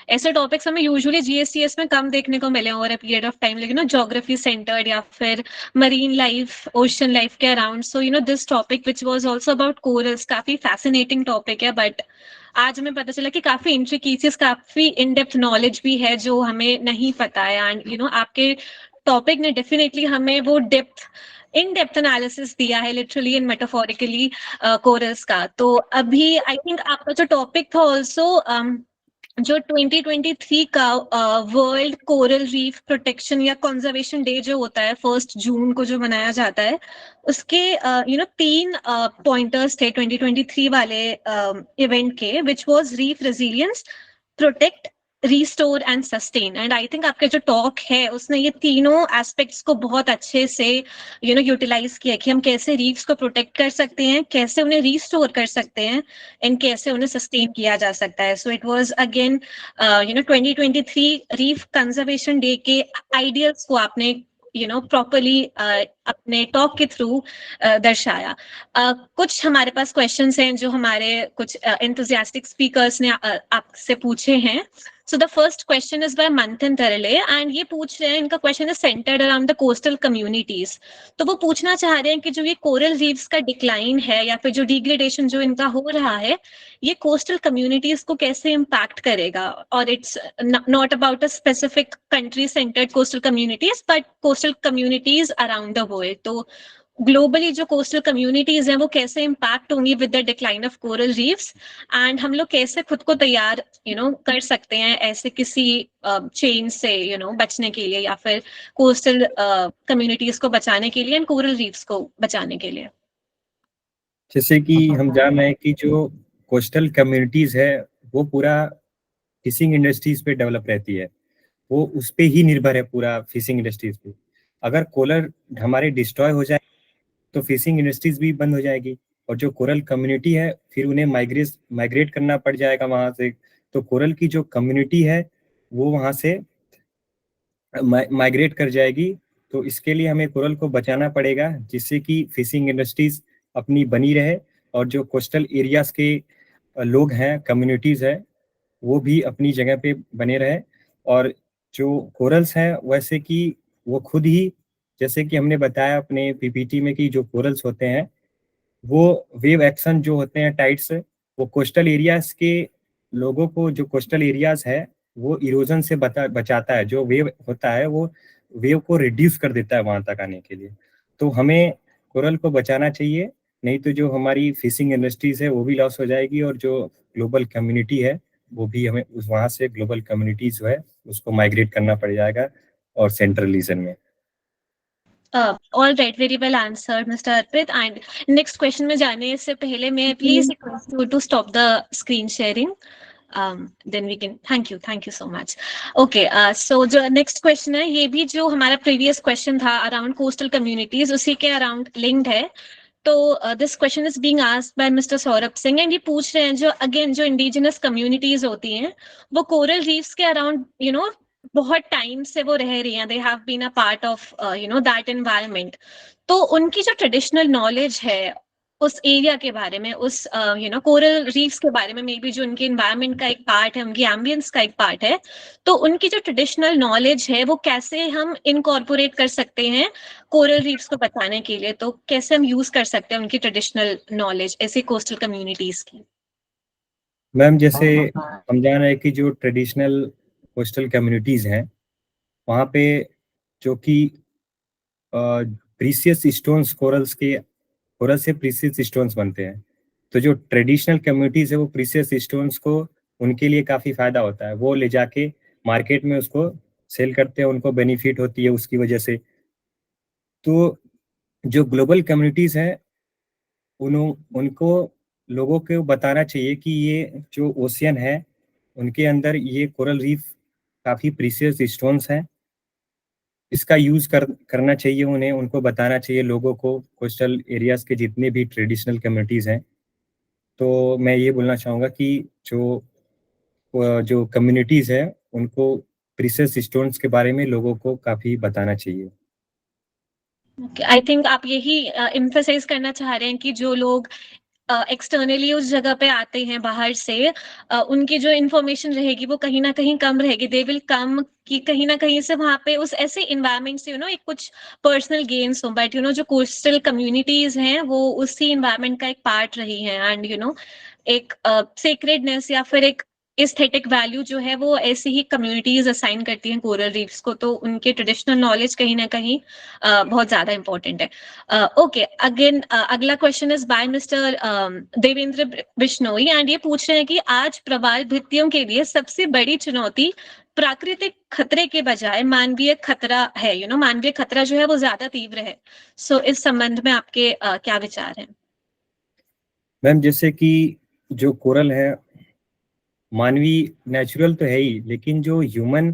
ऐसे टॉपिक्स हमें यूजुअली GSTS में कम देखने को मिले over a period of time, लेकिन ज्योग्राफी सेंटर्ड या फिर मरीन लाइफ, ओशन लाइफ के around. So this topic which was also about corals, काफी फैसिनेटिंग टॉपिक है। बट आज हमें पता चला कि काफी इंट्रिकेसीज, काफी इन डेप्थ नॉलेज भी है जो हमें नहीं पता है। एंड आपके टॉपिक ने डेफिनेटली हमें वो इन डेप्थ एनालिसिस दिया है, लिटरली एंड मेटाफोरिकली कोरस का। तो अभी आई थिंक आपका जो टॉपिक था ऑल्सो जो 2023 का वर्ल्ड कोरल रीफ प्रोटेक्शन या कंजर्वेशन डे जो होता है 1 जून को जो मनाया जाता है, उसके 3 पॉइंटर्स थे 2023 वाले इवेंट के, which was reef resilience, protect, restore and sustain. And I think आपका जो टॉक है उसने ये तीनों एस्पेक्ट्स को बहुत अच्छे से यूटिलाइज किया कि हम कैसे रीफ्स को प्रोटेक्ट कर सकते हैं, कैसे उन्हें रिस्टोर कर सकते हैं, एंड कैसे उन्हें सस्टेन किया जा सकता है। So it was again 2023 reef conservation day के आइडियल्स को आपने प्रॉपरली अपने टॉक के थ्रू दर्शाया। कुछ हमारे पास क्वेश्चंस हैं जो हमारे कुछ एंथुसियास्टिक स्पीकर्स ने आपसे पूछे हैं। So the first question is by मंथन तरले, एंड ये पूछ रहे हैं, इनका question is centred around the coastal communities. तो वो पूछना चाह रहे हैं कि जो ये कोरल रीफ्स का डिक्लाइन है या फिर जो डिग्रेडेशन जो इनका हो रहा है, ये कोस्टल कम्युनिटीज को कैसे इम्पैक्ट करेगा। और it's not about a specific country centred coastal communities but coastal communities around the world. तो ग्लोबली जो कोस्टल कम्युनिटीज हैं वो कैसे इम्पैक्ट होंगी with the decline of coral reefs, and हम लोग कैसे खुद को तैयार कर सकते हैं ऐसे किसी चेन से बचने के लिए, या फिर कोस्टल कम्युनिटीज को बचाने के लिए एंड कोरल रीफ्स को बचाने के लिए।
जैसे कि हम जान रहे हैं कि जो कोस्टल कम्युनिटीज है वो पूरा फिशिंग इंडस्ट्रीज पे डेवलप रहती है, वो उस पे ही निर्भर है पूरा फिशिंग इंडस्ट्रीज पे। अगर कोरल हमारे डिस्ट्रॉय हो जाए तो फिशिंग इंडस्ट्रीज भी बंद हो जाएगी, और जो कोरल कम्युनिटी है फिर उन्हें माइग्रेट करना पड़ जाएगा वहां से। तो कोरल की जो कम्युनिटी है वो वहां से माइग्रेट कर जाएगी। तो इसके लिए हमें कोरल को बचाना पड़ेगा, जिससे कि फिशिंग इंडस्ट्रीज अपनी बनी रहे, और जो कोस्टल एरियाज के लोग हैं, कम्युनिटीज है, वो भी अपनी जगह पे बने रहे। और जो कोरल्स हैं वैसे कि वो खुद ही, जैसे कि हमने बताया अपने पीपीटी में, कि जो कोरल्स होते हैं वो वेव एक्शन जो होते हैं टाइड्स, वो कोस्टल एरियाज के लोगों को, जो कोस्टल एरियाज है वो इरोजन से बचाता है। जो वेव होता है वो वेव को रिड्यूस कर देता है वहां तक आने के लिए। तो हमें कोरल को बचाना चाहिए, नहीं तो जो हमारी फिशिंग इंडस्ट्रीज है वो भी लॉस हो जाएगी, और जो ग्लोबल कम्युनिटी है वो भी, हमें उस वहां से ग्लोबल कम्युनिटीज जो है उसको माइग्रेट करना पड़ जाएगा और सेंट्रल रीजन में।
All right, very well answered mister Arpit. And next question में जाने से पहले मैं please request you to stop the screen sharing, then we can thank you so much. Okay, so जो next question है, ये भी जो हमारा previous question था around coastal communities, उसी के around linked है। तो this question is being asked by Mr. Saurabh Singh, and ये पूछ रहे हैं जो again जो indigenous communities होती हैं वो coral reefs के around बहुत टाइम से वो रह रही हैं, they have been a part of that environment। तो उनकी जो ट्रेडिशनल नॉलेज है उस एरिया के बारे में, उस कोरल रीफ्स के बारे में, मे बी जो उनके एनवायरनमेंट का एक पार्ट है, उनकी एम्बियंस का एक पार्ट है, तो उनकी जो ट्रेडिशनल नॉलेज है वो कैसे हम इनकॉर्पोरेट कर सकते हैं कोरल रीफ्स को बचाने के लिए। तो कैसे हम यूज कर सकते हैं उनकी ट्रेडिशनल नॉलेज ऐसे कोस्टल कम्युनिटीज की।
मैम, जैसे हम जान रहे हैं कि जो ट्रेडिशनल कोस्टल कम्युनिटीज हैं वहाँ पे जो कि प्रीसियस स्टोन्स, कोरल से प्रीसियस स्टोन्स बनते हैं। तो जो ट्रेडिशनल कम्युनिटीज है वो प्रीसियस स्टोन्स को, उनके लिए काफ़ी फायदा होता है, वो ले जाके मार्केट में उसको सेल करते हैं, उनको बेनिफिट होती है उसकी वजह से। तो जो ग्लोबल कम्युनिटीज हैं उनको लोगों को बताना चाहिए कि ये जो ओशियन है उनके अंदर ये कोरल रीफ काफ़ी प्रीसियस स्टोन्स हैं, इसका यूज करना चाहिए उन्हें, उनको बताना चाहिए लोगों को, कोस्टल एरियाज के जितने भी ट्रेडिशनल कम्युनिटीज हैं। तो मैं ये बोलना चाहूँगा कि जो कम्युनिटीज है उनको प्रीसियस स्टोन्स के बारे में लोगों को काफ़ी बताना चाहिए।
आई थिंक आप यही एम्फसाइज करना चाह रहे हैं कि जो लोग एक्सटर्नली उस जगह पे आते हैं बाहर से, उनकी जो इन्फॉर्मेशन रहेगी वो कहीं ना कहीं कम रहेगी। दे विल कम कि कहीं ना कहीं से वहां पे उस ऐसे इन्वायरमेंट से एक कुछ पर्सनल गेन्स हो, बट जो कोस्टल कम्युनिटीज हैं वो उसी इन्वायरमेंट का एक पार्ट रही हैं, एंड एक सेक्रेडनेस या फिर एक एस्थेटिक वैल्यू जो है वो ऐसी ही कम्युनिटीज असाइन करती हैं कोरल रीफ्स को, तो उनके ट्रेडिशनल नॉलेज कहीं ना कहीं बहुत ज्यादा इंपॉर्टेंट है। ओके, अगेन अगला question is by mister Devendra Bishnoi, and ये पूछ रहे हैं कि आज प्रवाल भित्तियों के लिए सबसे बड़ी चुनौती प्राकृतिक खतरे के बजाय मानवीय खतरा है। मानवीय खतरा जो है वो ज्यादा तीव्र है। सो इस संबंध में आपके क्या विचार हैं?
मैम, जैसे कि जो कोरल है मानवीय नेचुरल तो है ही, लेकिन जो ह्यूमन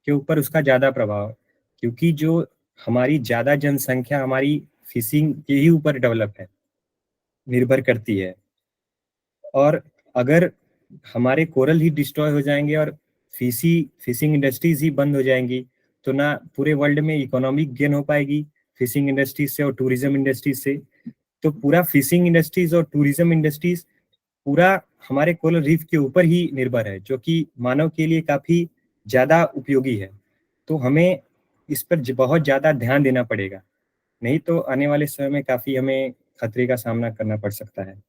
के ऊपर उसका ज्यादा प्रभाव है, क्योंकि जो हमारी ज्यादा जनसंख्या हमारी फिशिंग के ही ऊपर डेवलप है, निर्भर करती है। और अगर हमारे कोरल ही डिस्ट्रॉय हो जाएंगे और फिशिंग इंडस्ट्रीज ही बंद हो जाएंगी, तो ना पूरे वर्ल्ड में इकोनॉमिक गेन हो पाएगी फिशिंग इंडस्ट्रीज से और टूरिज्म इंडस्ट्रीज से। तो पूरा फिशिंग इंडस्ट्रीज और टूरिज्म इंडस्ट्रीज पूरा हमारे कोरल रीफ के ऊपर ही निर्भर है, जो कि मानव के लिए काफी ज्यादा उपयोगी है। तो हमें इस पर बहुत ज्यादा ध्यान देना पड़ेगा, नहीं तो आने वाले समय में काफी हमें खतरे का सामना करना पड़ सकता है।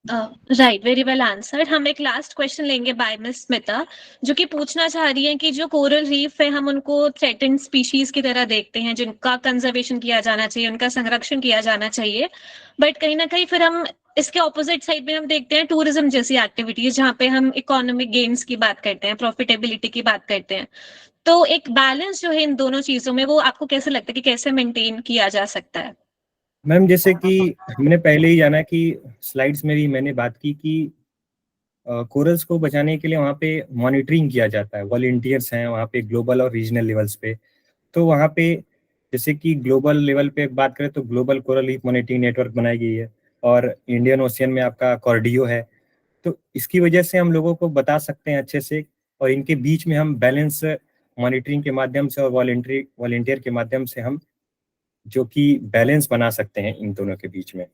Right, very well answered. हम एक लास्ट क्वेश्चन लेंगे बाय मिस स्मिता, जो कि पूछना चाह रही है कि जो कोरल रीफ है हम उनको थ्रेटेंड स्पीशीज की तरह देखते हैं, जिनका कंजर्वेशन किया जाना चाहिए, उनका संरक्षण किया जाना चाहिए, बट कहीं ना कहीं फिर हम इसके ऑपोजिट साइड में हम देखते हैं टूरिज्म जैसी एक्टिविटीज, जहाँ पे हम इकोनॉमिक गेन्स की बात करते हैं, प्रॉफिटेबिलिटी की बात करते हैं। तो एक बैलेंस जो है इन दोनों चीजों में, वो आपको कैसे लगता है कि कैसे मेंटेन किया जा सकता है?
मैम, जैसे कि हमने पहले ही जाना कि स्लाइड्स में भी मैंने बात की कि कोरल्स को बचाने के लिए वहाँ पे मॉनिटरिंग किया जाता है, वॉलंटियर्स हैं वहाँ पे ग्लोबल और रीजनल लेवल्स पे। तो वहाँ पे जैसे कि ग्लोबल लेवल पे बात करें तो global coral reef monitoring network बनाई गई है, और इंडियन ओशियन में आपका कॉर्डियो है। तो इसकी वजह से हम लोगों को बता सकते हैं अच्छे से, और इनके बीच में हम बैलेंस मॉनिटरिंग के माध्यम से और वॉलंटियर के माध्यम से हम जो कि बैलेंस बना सकते हैं इन दोनों के बीच में।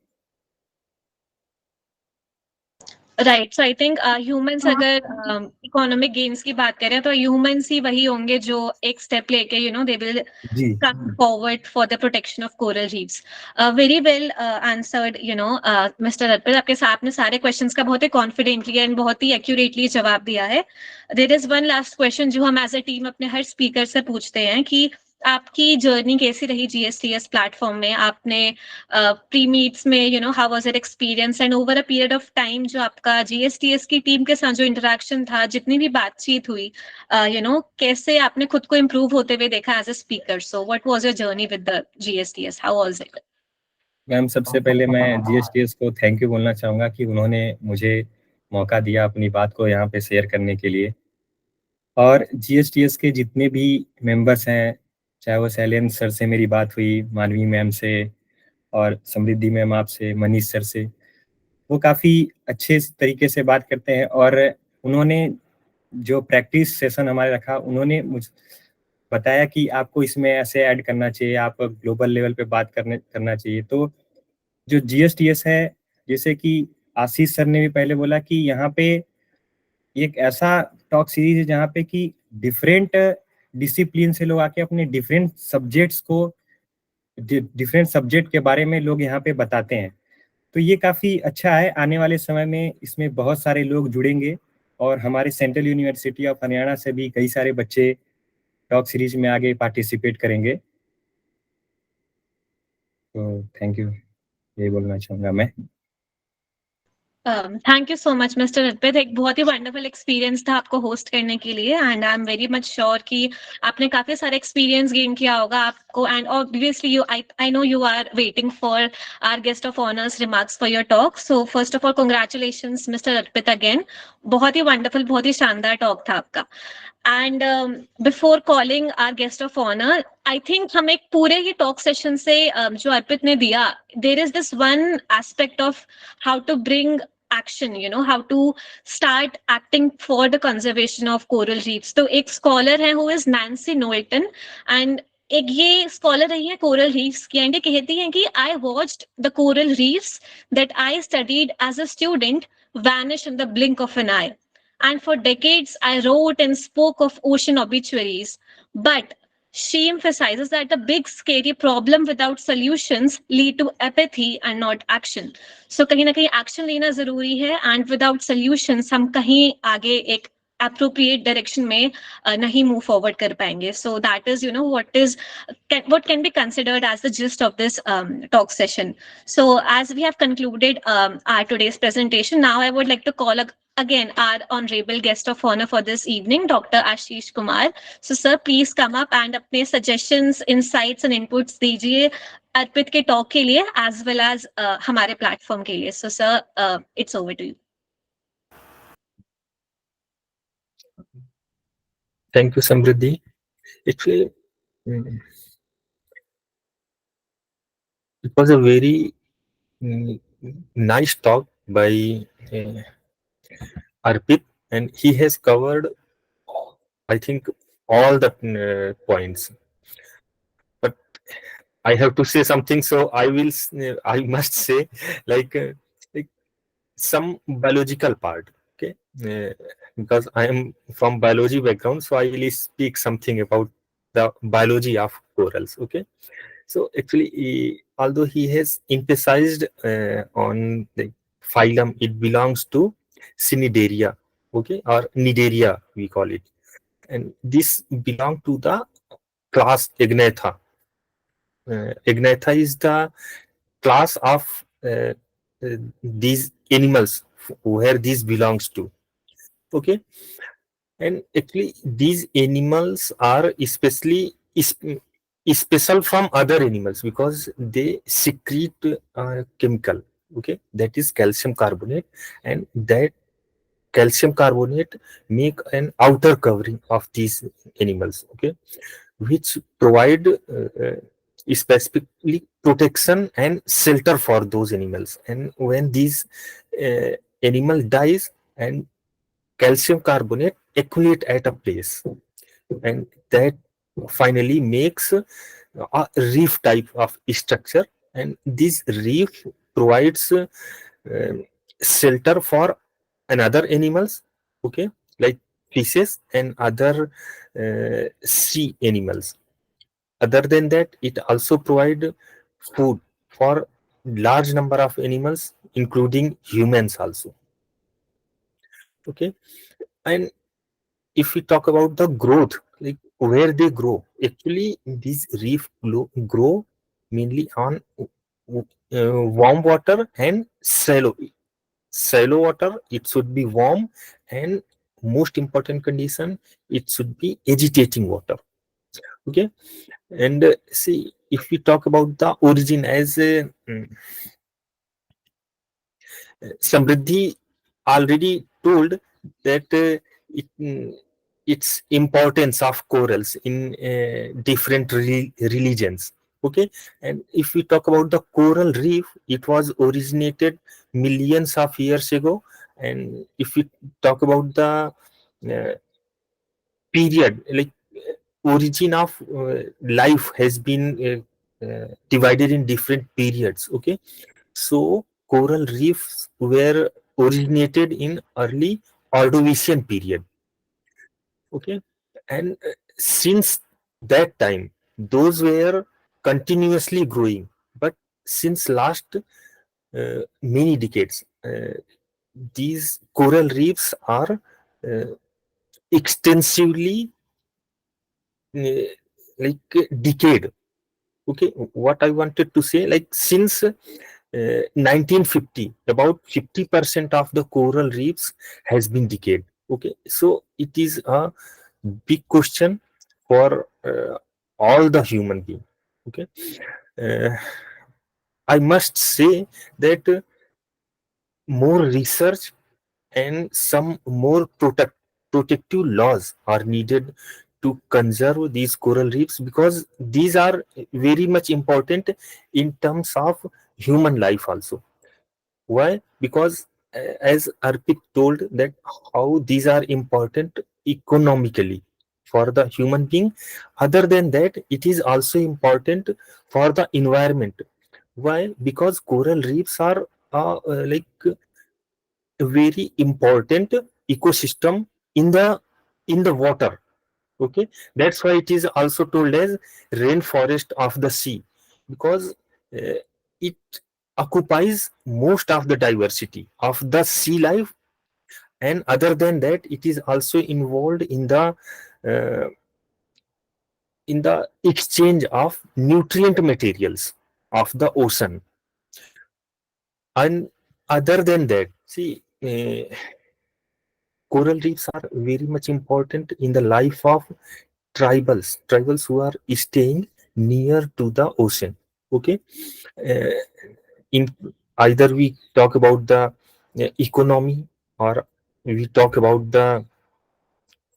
Right, so I think humans अगर इकोनॉमिक गेन्स की बात करें तो ह्यूमंस ही वही होंगे जो एक स्टेप लेके दे विल
जी
come forward for the protection of coral reefs. Very well answered, Mr. Arpit. आपके आपने सारे क्वेश्चंस का बहुत ही कॉन्फिडेंटली एंड बहुत ही एक्यूरेटली जवाब दिया है। There is one last question जो हम एज अ टीम अपने हर स्पीकर से पूछते हैं कि आपकी जर्नी कैसी रही जीएसटीएस प्लेटफॉर्म में? आपने प्री मीट्स में how was it experience, and over a period of time जो आपका जीएसटीएस की टीम के साथ जो इंटरेक्शन था, जितनी भी बातचीत हुई, कैसे आपने खुद को इम्प्रूव होते हुए देखा as a speaker? So what was your journey with the GSTs, how was it?
Ma'am, सबसे पहले मैं जीएसटीएस को थैंक यू बोलना चाहूँगा कि उन्होंने मुझे मौका दिया अपनी बात को यहाँ पे शेयर करने के लिए। और जीएसटीएस के जितने भी मेंबर्स हैं, चाहे वो शैलेंद्र सर से मेरी बात हुई, मानवी मैम से, और समृद्धि मैम आपसे, मनीष सर से, वो काफ़ी अच्छे तरीके से बात करते हैं। और उन्होंने जो प्रैक्टिस सेशन हमारे रखा, उन्होंने मुझ बताया कि आपको इसमें ऐसे ऐड करना चाहिए, आप ग्लोबल लेवल पे बात करना चाहिए। तो जो जीएसटीएस है, जैसे कि आशीष सर ने भी पहले बोला कि यहाँ पे एक ऐसा टॉक सीरीज है जहाँ पे कि डिफरेंट डिसिप्लिन से लोग आके अपने डिफरेंट सब्जेक्ट के बारे में लोग यहाँ पे बताते हैं। तो ये काफ़ी अच्छा है। आने वाले समय में इसमें बहुत सारे लोग जुड़ेंगे, और हमारे सेंट्रल यूनिवर्सिटी ऑफ हरियाणा से भी कई सारे बच्चे टॉक सीरीज में आगे पार्टिसिपेट करेंगे। तो थैंक यू, यही बोलना चाहूँगा मैं।
Thank you so much mister Arpit, एक बहुत ही वंडरफुल एक्सपीरियंस था आपको होस्ट करने के लिए, and I am very much sure कि आपने काफी सारे एक्सपीरियंस गेन किया होगा आपको, and obviously I know you are waiting for our guest of honour's remarks for your talk. So first of all congratulations mister Arpit again, बहुत ही वंडरफुल, बहुत ही शानदार टॉक था आपका। And before calling our guest of honour, I think हम एक पूरे ही टॉक सेशन से जो अर्पित ने दिया, there is this one aspect of how to bring action, how to start acting for the conservation of coral reefs. तो एक scholar है who is Nancy Knowlton, and एक ये स्कॉलर रही है कोरल रीफ्स की, एंड ये कहती है कि I watched the coral reefs that I studied as a student vanish in the blink of an eye, and for decades I wrote and spoke of ocean obituaries, but She emphasizes that the big scary problem without solutions lead to apathy and not action. So कहीं ना कहीं action लेना जरूरी है, and without solutions हम कहीं आगे एक appropriate direction में नहीं move forward कर पाएंगे. So that is, what can be considered as the gist of this talk session. So as we have concluded our today's presentation, now I would like to call again our honorable guest of honor for this evening, Dr. Ashish Kumar. So sir, please come up and अपने suggestions, insights and inputs दीजिए अर्पित के talk के लिए as well as हमारे platform के लिए. So sir, it's over to you.
Thank you, Samriddhi. Actually, it was a very nice talk by Arpit, and he has covered, I think, all the points. But I have to say something, so I must say, like some biological part. Okay, because I am from biology background, so I will speak something about the biology of corals. Okay, so actually, although he has emphasized on the phylum, it belongs to Cnidaria, okay, or Nidaria we call it, and this belong to the class Agnatha. Agnatha is the class of these animals where this belongs to. Okay, and actually these animals are especially special from other animals because they secrete chemical, okay, that is calcium carbonate, and that calcium carbonate make an outer covering of these animals, okay, which provide specifically protection and shelter for those animals. And when these animal dies, and calcium carbonate accumulate at a place, and that finally makes a reef type of structure, and this reef provides shelter for another animals, okay, like fishes and other sea animals. Other than that, it also provide food for large number of animals, including humans also. Okay, and if we talk about the growth, like where they grow, actually these reef grow mainly on warm water and shallow water. It should be warm, and most important condition, it should be agitating water. Okay, and see, if we talk about the origin, as Samriddhi already told that its importance of corals in different religions. Okay, and if we talk about the coral reef, it was originated millions of years ago. And if we talk about the uh, period, like origin of life has been divided in different periods. Okay, so coral reefs were originated in early Ordovician period. Okay, and since that time, those were continuously growing. But since last many decades, these coral reefs are uh, extensively uh, decayed. Okay, what I wanted to say, like since 1950, about 50% of the coral reefs has been decayed. Okay, so it is a big question for all the human being. Okay, uh, I must say that more research and some more protective laws are needed to conserve these coral reefs, because these are very much important in terms of human life also. Why? Because as Arpit told that how these are important economically for the human being. Other than that, it is also important for the environment. Why? Because coral reefs are like a very important ecosystem in the water. Okay, that's why it is also told as rainforest of the sea, because it occupies most of the diversity of the sea life, and other than that it is also involved uh, in the exchange of nutrient materials of the ocean. And other than that, see, coral reefs are very much important in the life of tribals who are staying near to the ocean. Okay, uh, in either we talk about the economy, or we talk about the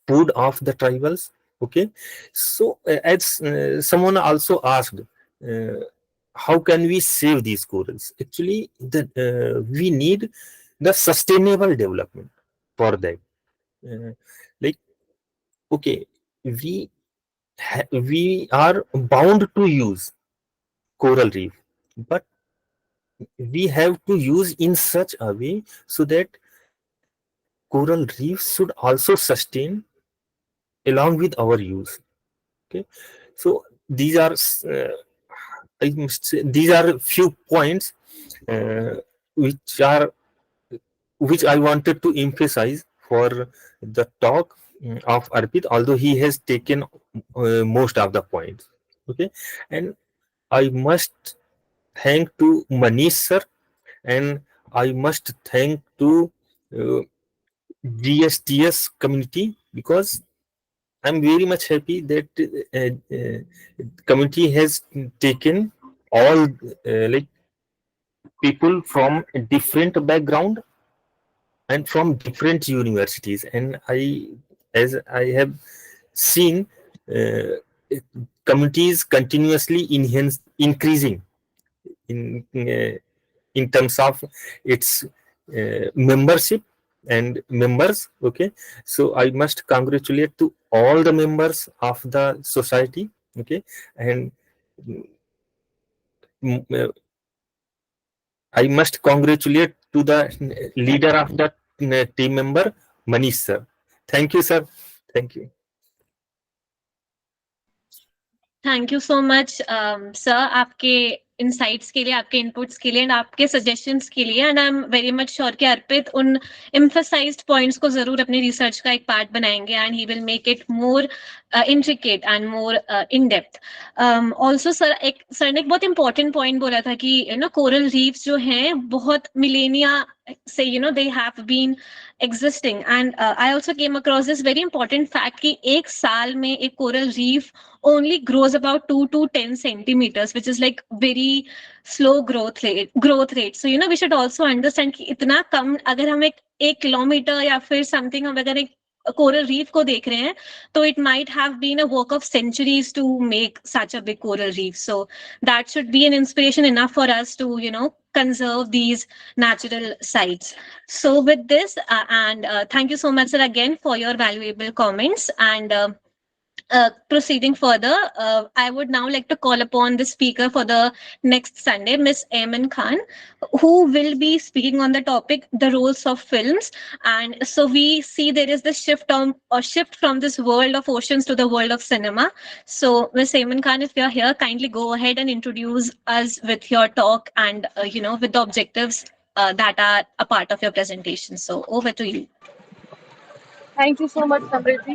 food of the tribals. Okay, so as someone also asked, how can we save these corals? Actually, we need the sustainable development for that. uh, like, okay, we we are bound to use coral reef, but we have to use in such a way so that coral reefs should also sustain along with our use. Okay, so these are I must say, these are few points uh, which are which I wanted to emphasize for the talk of Arpit, although he has taken most of the points. Okay, and I must thank to Manish sir, and I must thank to uh, GSTS community, because I'm very much happy that community has taken all like people from different background and from different universities, and as I have seen, uh, communities continuously increasing in in terms of its membership and members. Okay, so I must congratulate to all the members of the society. Okay, and mm, I must congratulate to the leader of the team member, Manish sir. Thank you, sir. Thank you.
Thank you so much sir, आपके इनसाइट्स के लिए, आपके इनपुट्स के लिए एंड आपके सजेशंस के लिए, and I am very much sure कि अर्पित उन एम्फसाइज्ड पॉइंट्स को जरूर अपनी रिसर्च का एक पार्ट बनाएंगे and he will make it more intricate and more in depth. Also sir, sir ने एक बहुत इंपॉर्टेंट पॉइंट बोला था कि यू नो कोरल रीफ्स जो हैं बहुत मिलेनिया से you know they have been existing, and I also came across this very important fact कि एक साल में एक coral reef only grows about 2 to 10 centimeters, which is like very slow growth rate. So you know we should also understand कि इतना कम, अगर हम एक किलोमीटर या फिर समथिंग हम अगर एक कोरल रीफ को देख रहे हैं तो it might have been a work of centuries to make such a big coral reef. So that should be an inspiration enough for us to you know conserve these natural sites. So with this, and thank you so much sir again for your valuable comments, and proceeding further, I would now like to call upon the speaker for the next Sunday, Miss Ayman Khan, who will be speaking on the topic the roles of films. And so we see there is this shift from this world of oceans to the world of cinema. So Miss Ayman Khan, if you're here, kindly go ahead and introduce us with your talk and you know with the objectives that are a part of your presentation. So over to you.
Thank you so much, Samriti.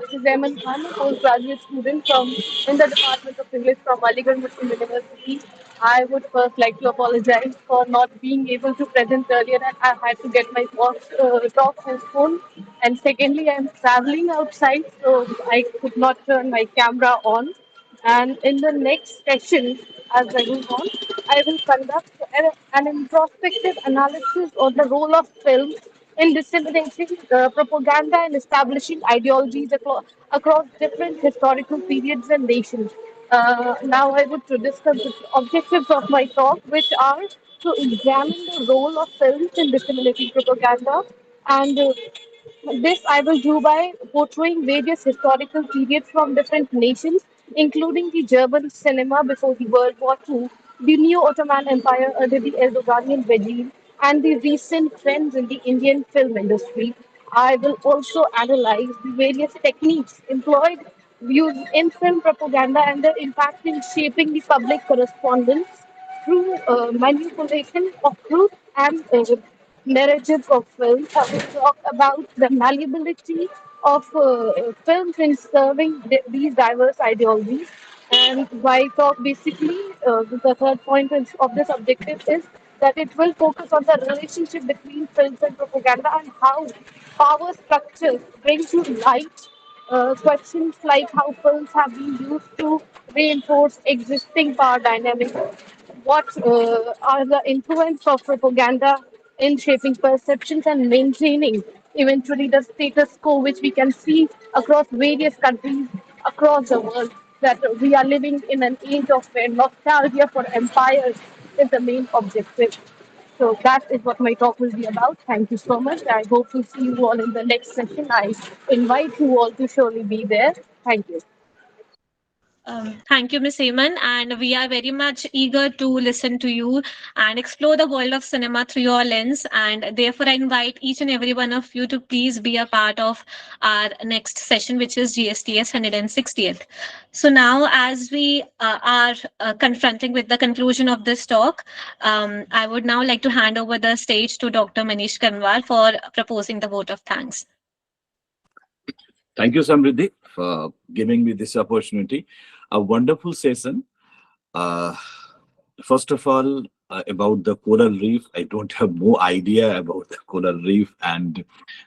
This is Ayman Khan, a postgraduate student from in the Department of English from Aligarh Muslim University. I would first like to apologize for not being able to present earlier, and I had to get my talk postponed. And secondly, I'm traveling outside, so I could not turn my camera on. And in the next session, as I move on, I will conduct an introspective analysis on the role of film in disseminating propaganda and establishing ideologies across different historical periods and nations. Now, I would to discuss the objectives of my talk, which are to examine the role of films in disseminating propaganda, and this I will do by portraying various historical periods from different nations, including the German cinema before the World War II, the Neo Ottoman Empire under the Erdoganian regime, and the recent trends in the Indian film industry. I will also analyze the various techniques employed used in film propaganda and their impact in shaping the public correspondence through manipulation of truth and narratives of films. I will talk about the malleability of films in serving these diverse ideologies. And why talk basically, the third point of this objective is that it will focus on the relationship between films and propaganda and how power structures bring to light questions like how films have been used to reinforce existing power dynamics. What are the influence of propaganda in shaping perceptions and maintaining eventually the status quo, which we can see across various countries across the world, that we are living in an age of where nostalgia for empires is the main objective. So that is what my talk will be about. Thank you so much. I hope to see you all in the next session. I invite you all to surely be there. Thank you.
Thank you, Miss Aman, and we are very much eager to listen to you and explore the world of cinema through your lens. And therefore, I invite each and every one of you to please be a part of our next session, which is GSTS 160th. So now, as we are confronting with the conclusion of this talk, I would now like to hand over the stage to Dr. Manish Kanwar for proposing the vote of thanks.
Thank you, Samriddhi, for giving me this opportunity. A wonderful session. Uh, First of all, about the coral reef, I don't have no idea about the coral reef and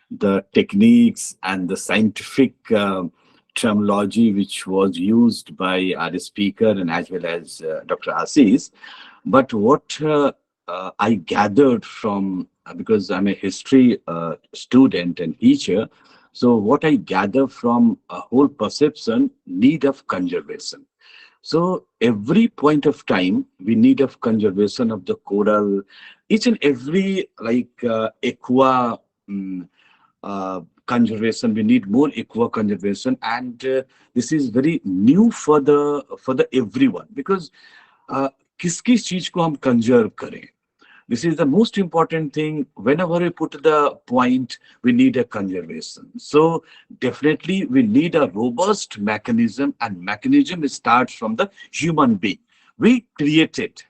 the techniques and the scientific terminology which was used by our speaker and as well as Dr. Aziz. But what I gathered from, because I'm a history student and teacher, so what I gather from a whole perception, need of conservation. So every point of time, we need of conservation of the coral, each and every like aqua conservation. We need more aqua conservation, and this is very new for the everyone, because किस किस चीज को हम कंजर्व करें. This is the most important thing. Whenever we put the point, we need a conservation. So definitely we need a robust mechanism, and mechanism starts from the human being. We created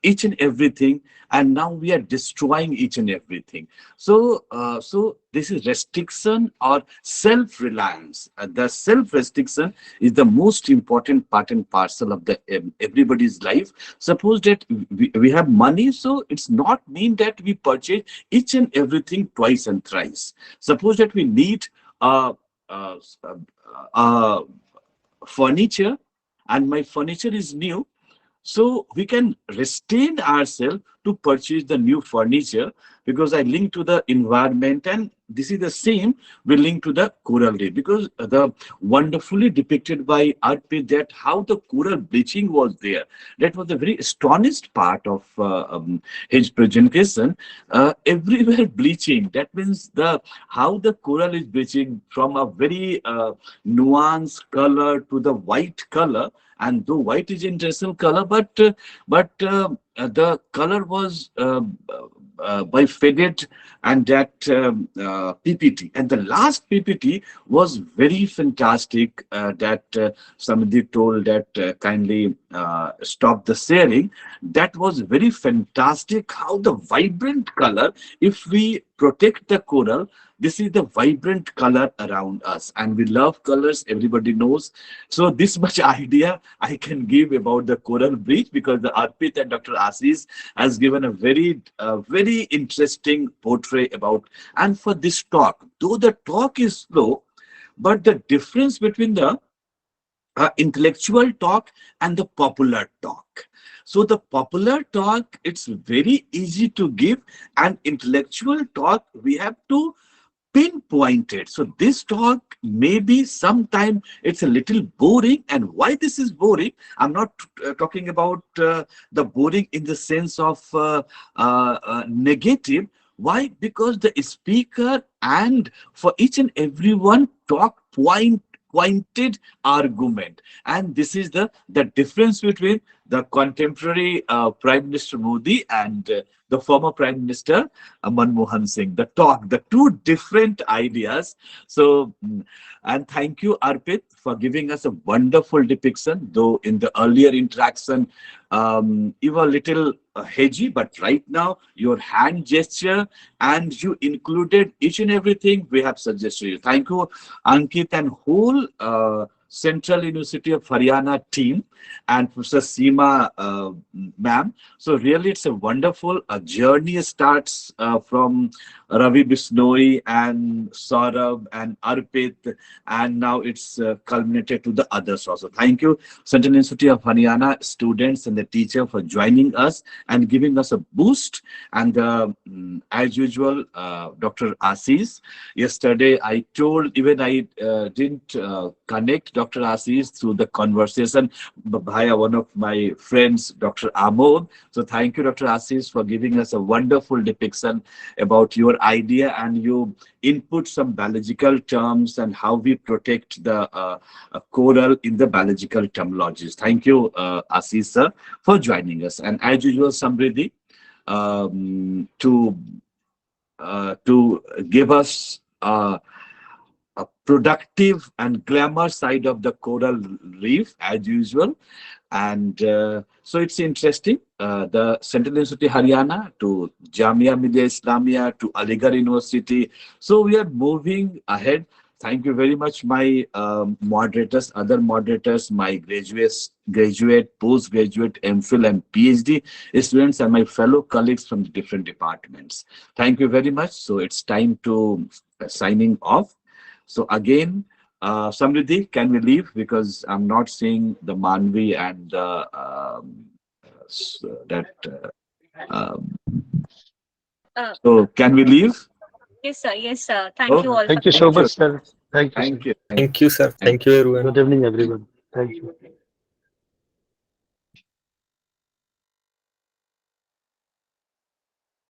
each and everything, and now we are destroying each and everything. So, so this is restriction or self-reliance. The self-restriction is the most important part and parcel of the everybody's life. Suppose that we have money, so it's not mean that we purchase each and everything twice and thrice. Suppose that we need furniture, and my furniture is new, so we can restrain ourselves to purchase the new furniture, because I link to the environment, and this is the same, we link to the coral reef, because the wonderfully depicted by Arpit that how the coral bleaching was there. That was the very astonished part of his presentation. Everywhere bleaching, that means the how the coral is bleaching from a very nuanced color to the white color. And though white is interesting color, but the color was by faded, and that PPT. And the last PPT was very fantastic, that somebody told that kindly stop the sharing. That was very fantastic, how the vibrant color, if we protect the coral, this is the vibrant color around us, and we love colors, everybody knows. So this much idea I can give about the coral bleach, because the Arpit and Dr. Aziz has given a very very interesting portrait about. And for this talk, though the talk is slow, but the difference between the intellectual talk and the popular talk. So the popular talk, it's very easy to give, and intellectual talk, we have to pinpoint it. So this talk maybe sometime it's a little boring. And why this is boring, I'm not talking about the boring in the sense of negative. Why? Because the speaker and for each and everyone talk pointed argument, and this is the difference between the contemporary Prime Minister Modi and the former Prime Minister Manmohan Singh. The two different ideas. So, and thank you, Arpit, for giving us a wonderful depiction. Though in the earlier interaction, you were a little hedgy, but right now your hand gesture and you included each and everything we have suggested you. Thank you, Ankit and whole Central University of Haryana team and Professor Seema ma'am. So really it's a wonderful journey starts from Ravi Bisnoi and Saurabh and Arpit, and now it's culminated to the others also. Thank you, Central Institute of Haryana students and the teacher for joining us and giving us a boost. And as usual, Dr. Assis, yesterday I told, even I didn't connect Dr. Assis through the conversation via one of my friends, Dr. Amod. So thank you, Dr. Assis, for giving us a wonderful depiction about your idea, and you input some biological terms and how we protect the coral in the biological terminologies. Thank you, Assis sir, for joining us. And as usual, Samriddhi, to give us a productive and glamour side of the coral reef as usual. And so it's interesting, the Central Institute Haryana to Jamia Millia Islamia to Aligarh University. So we are moving ahead. Thank you very much, my moderators, other moderators, my graduate, postgraduate, MPhil and PhD students, and my fellow colleagues from the different departments. Thank you very much. So it's time to signing off. So again, Samriddhi, can we leave? Because I'm not seeing the Manvi and so can we leave?
Yes, sir. Yes, sir. Thank you all.
Thank you so much, sir. Thank you.
Thank you.
Thank you, sir. Thank you, everyone.
Good evening, everyone. Thank you.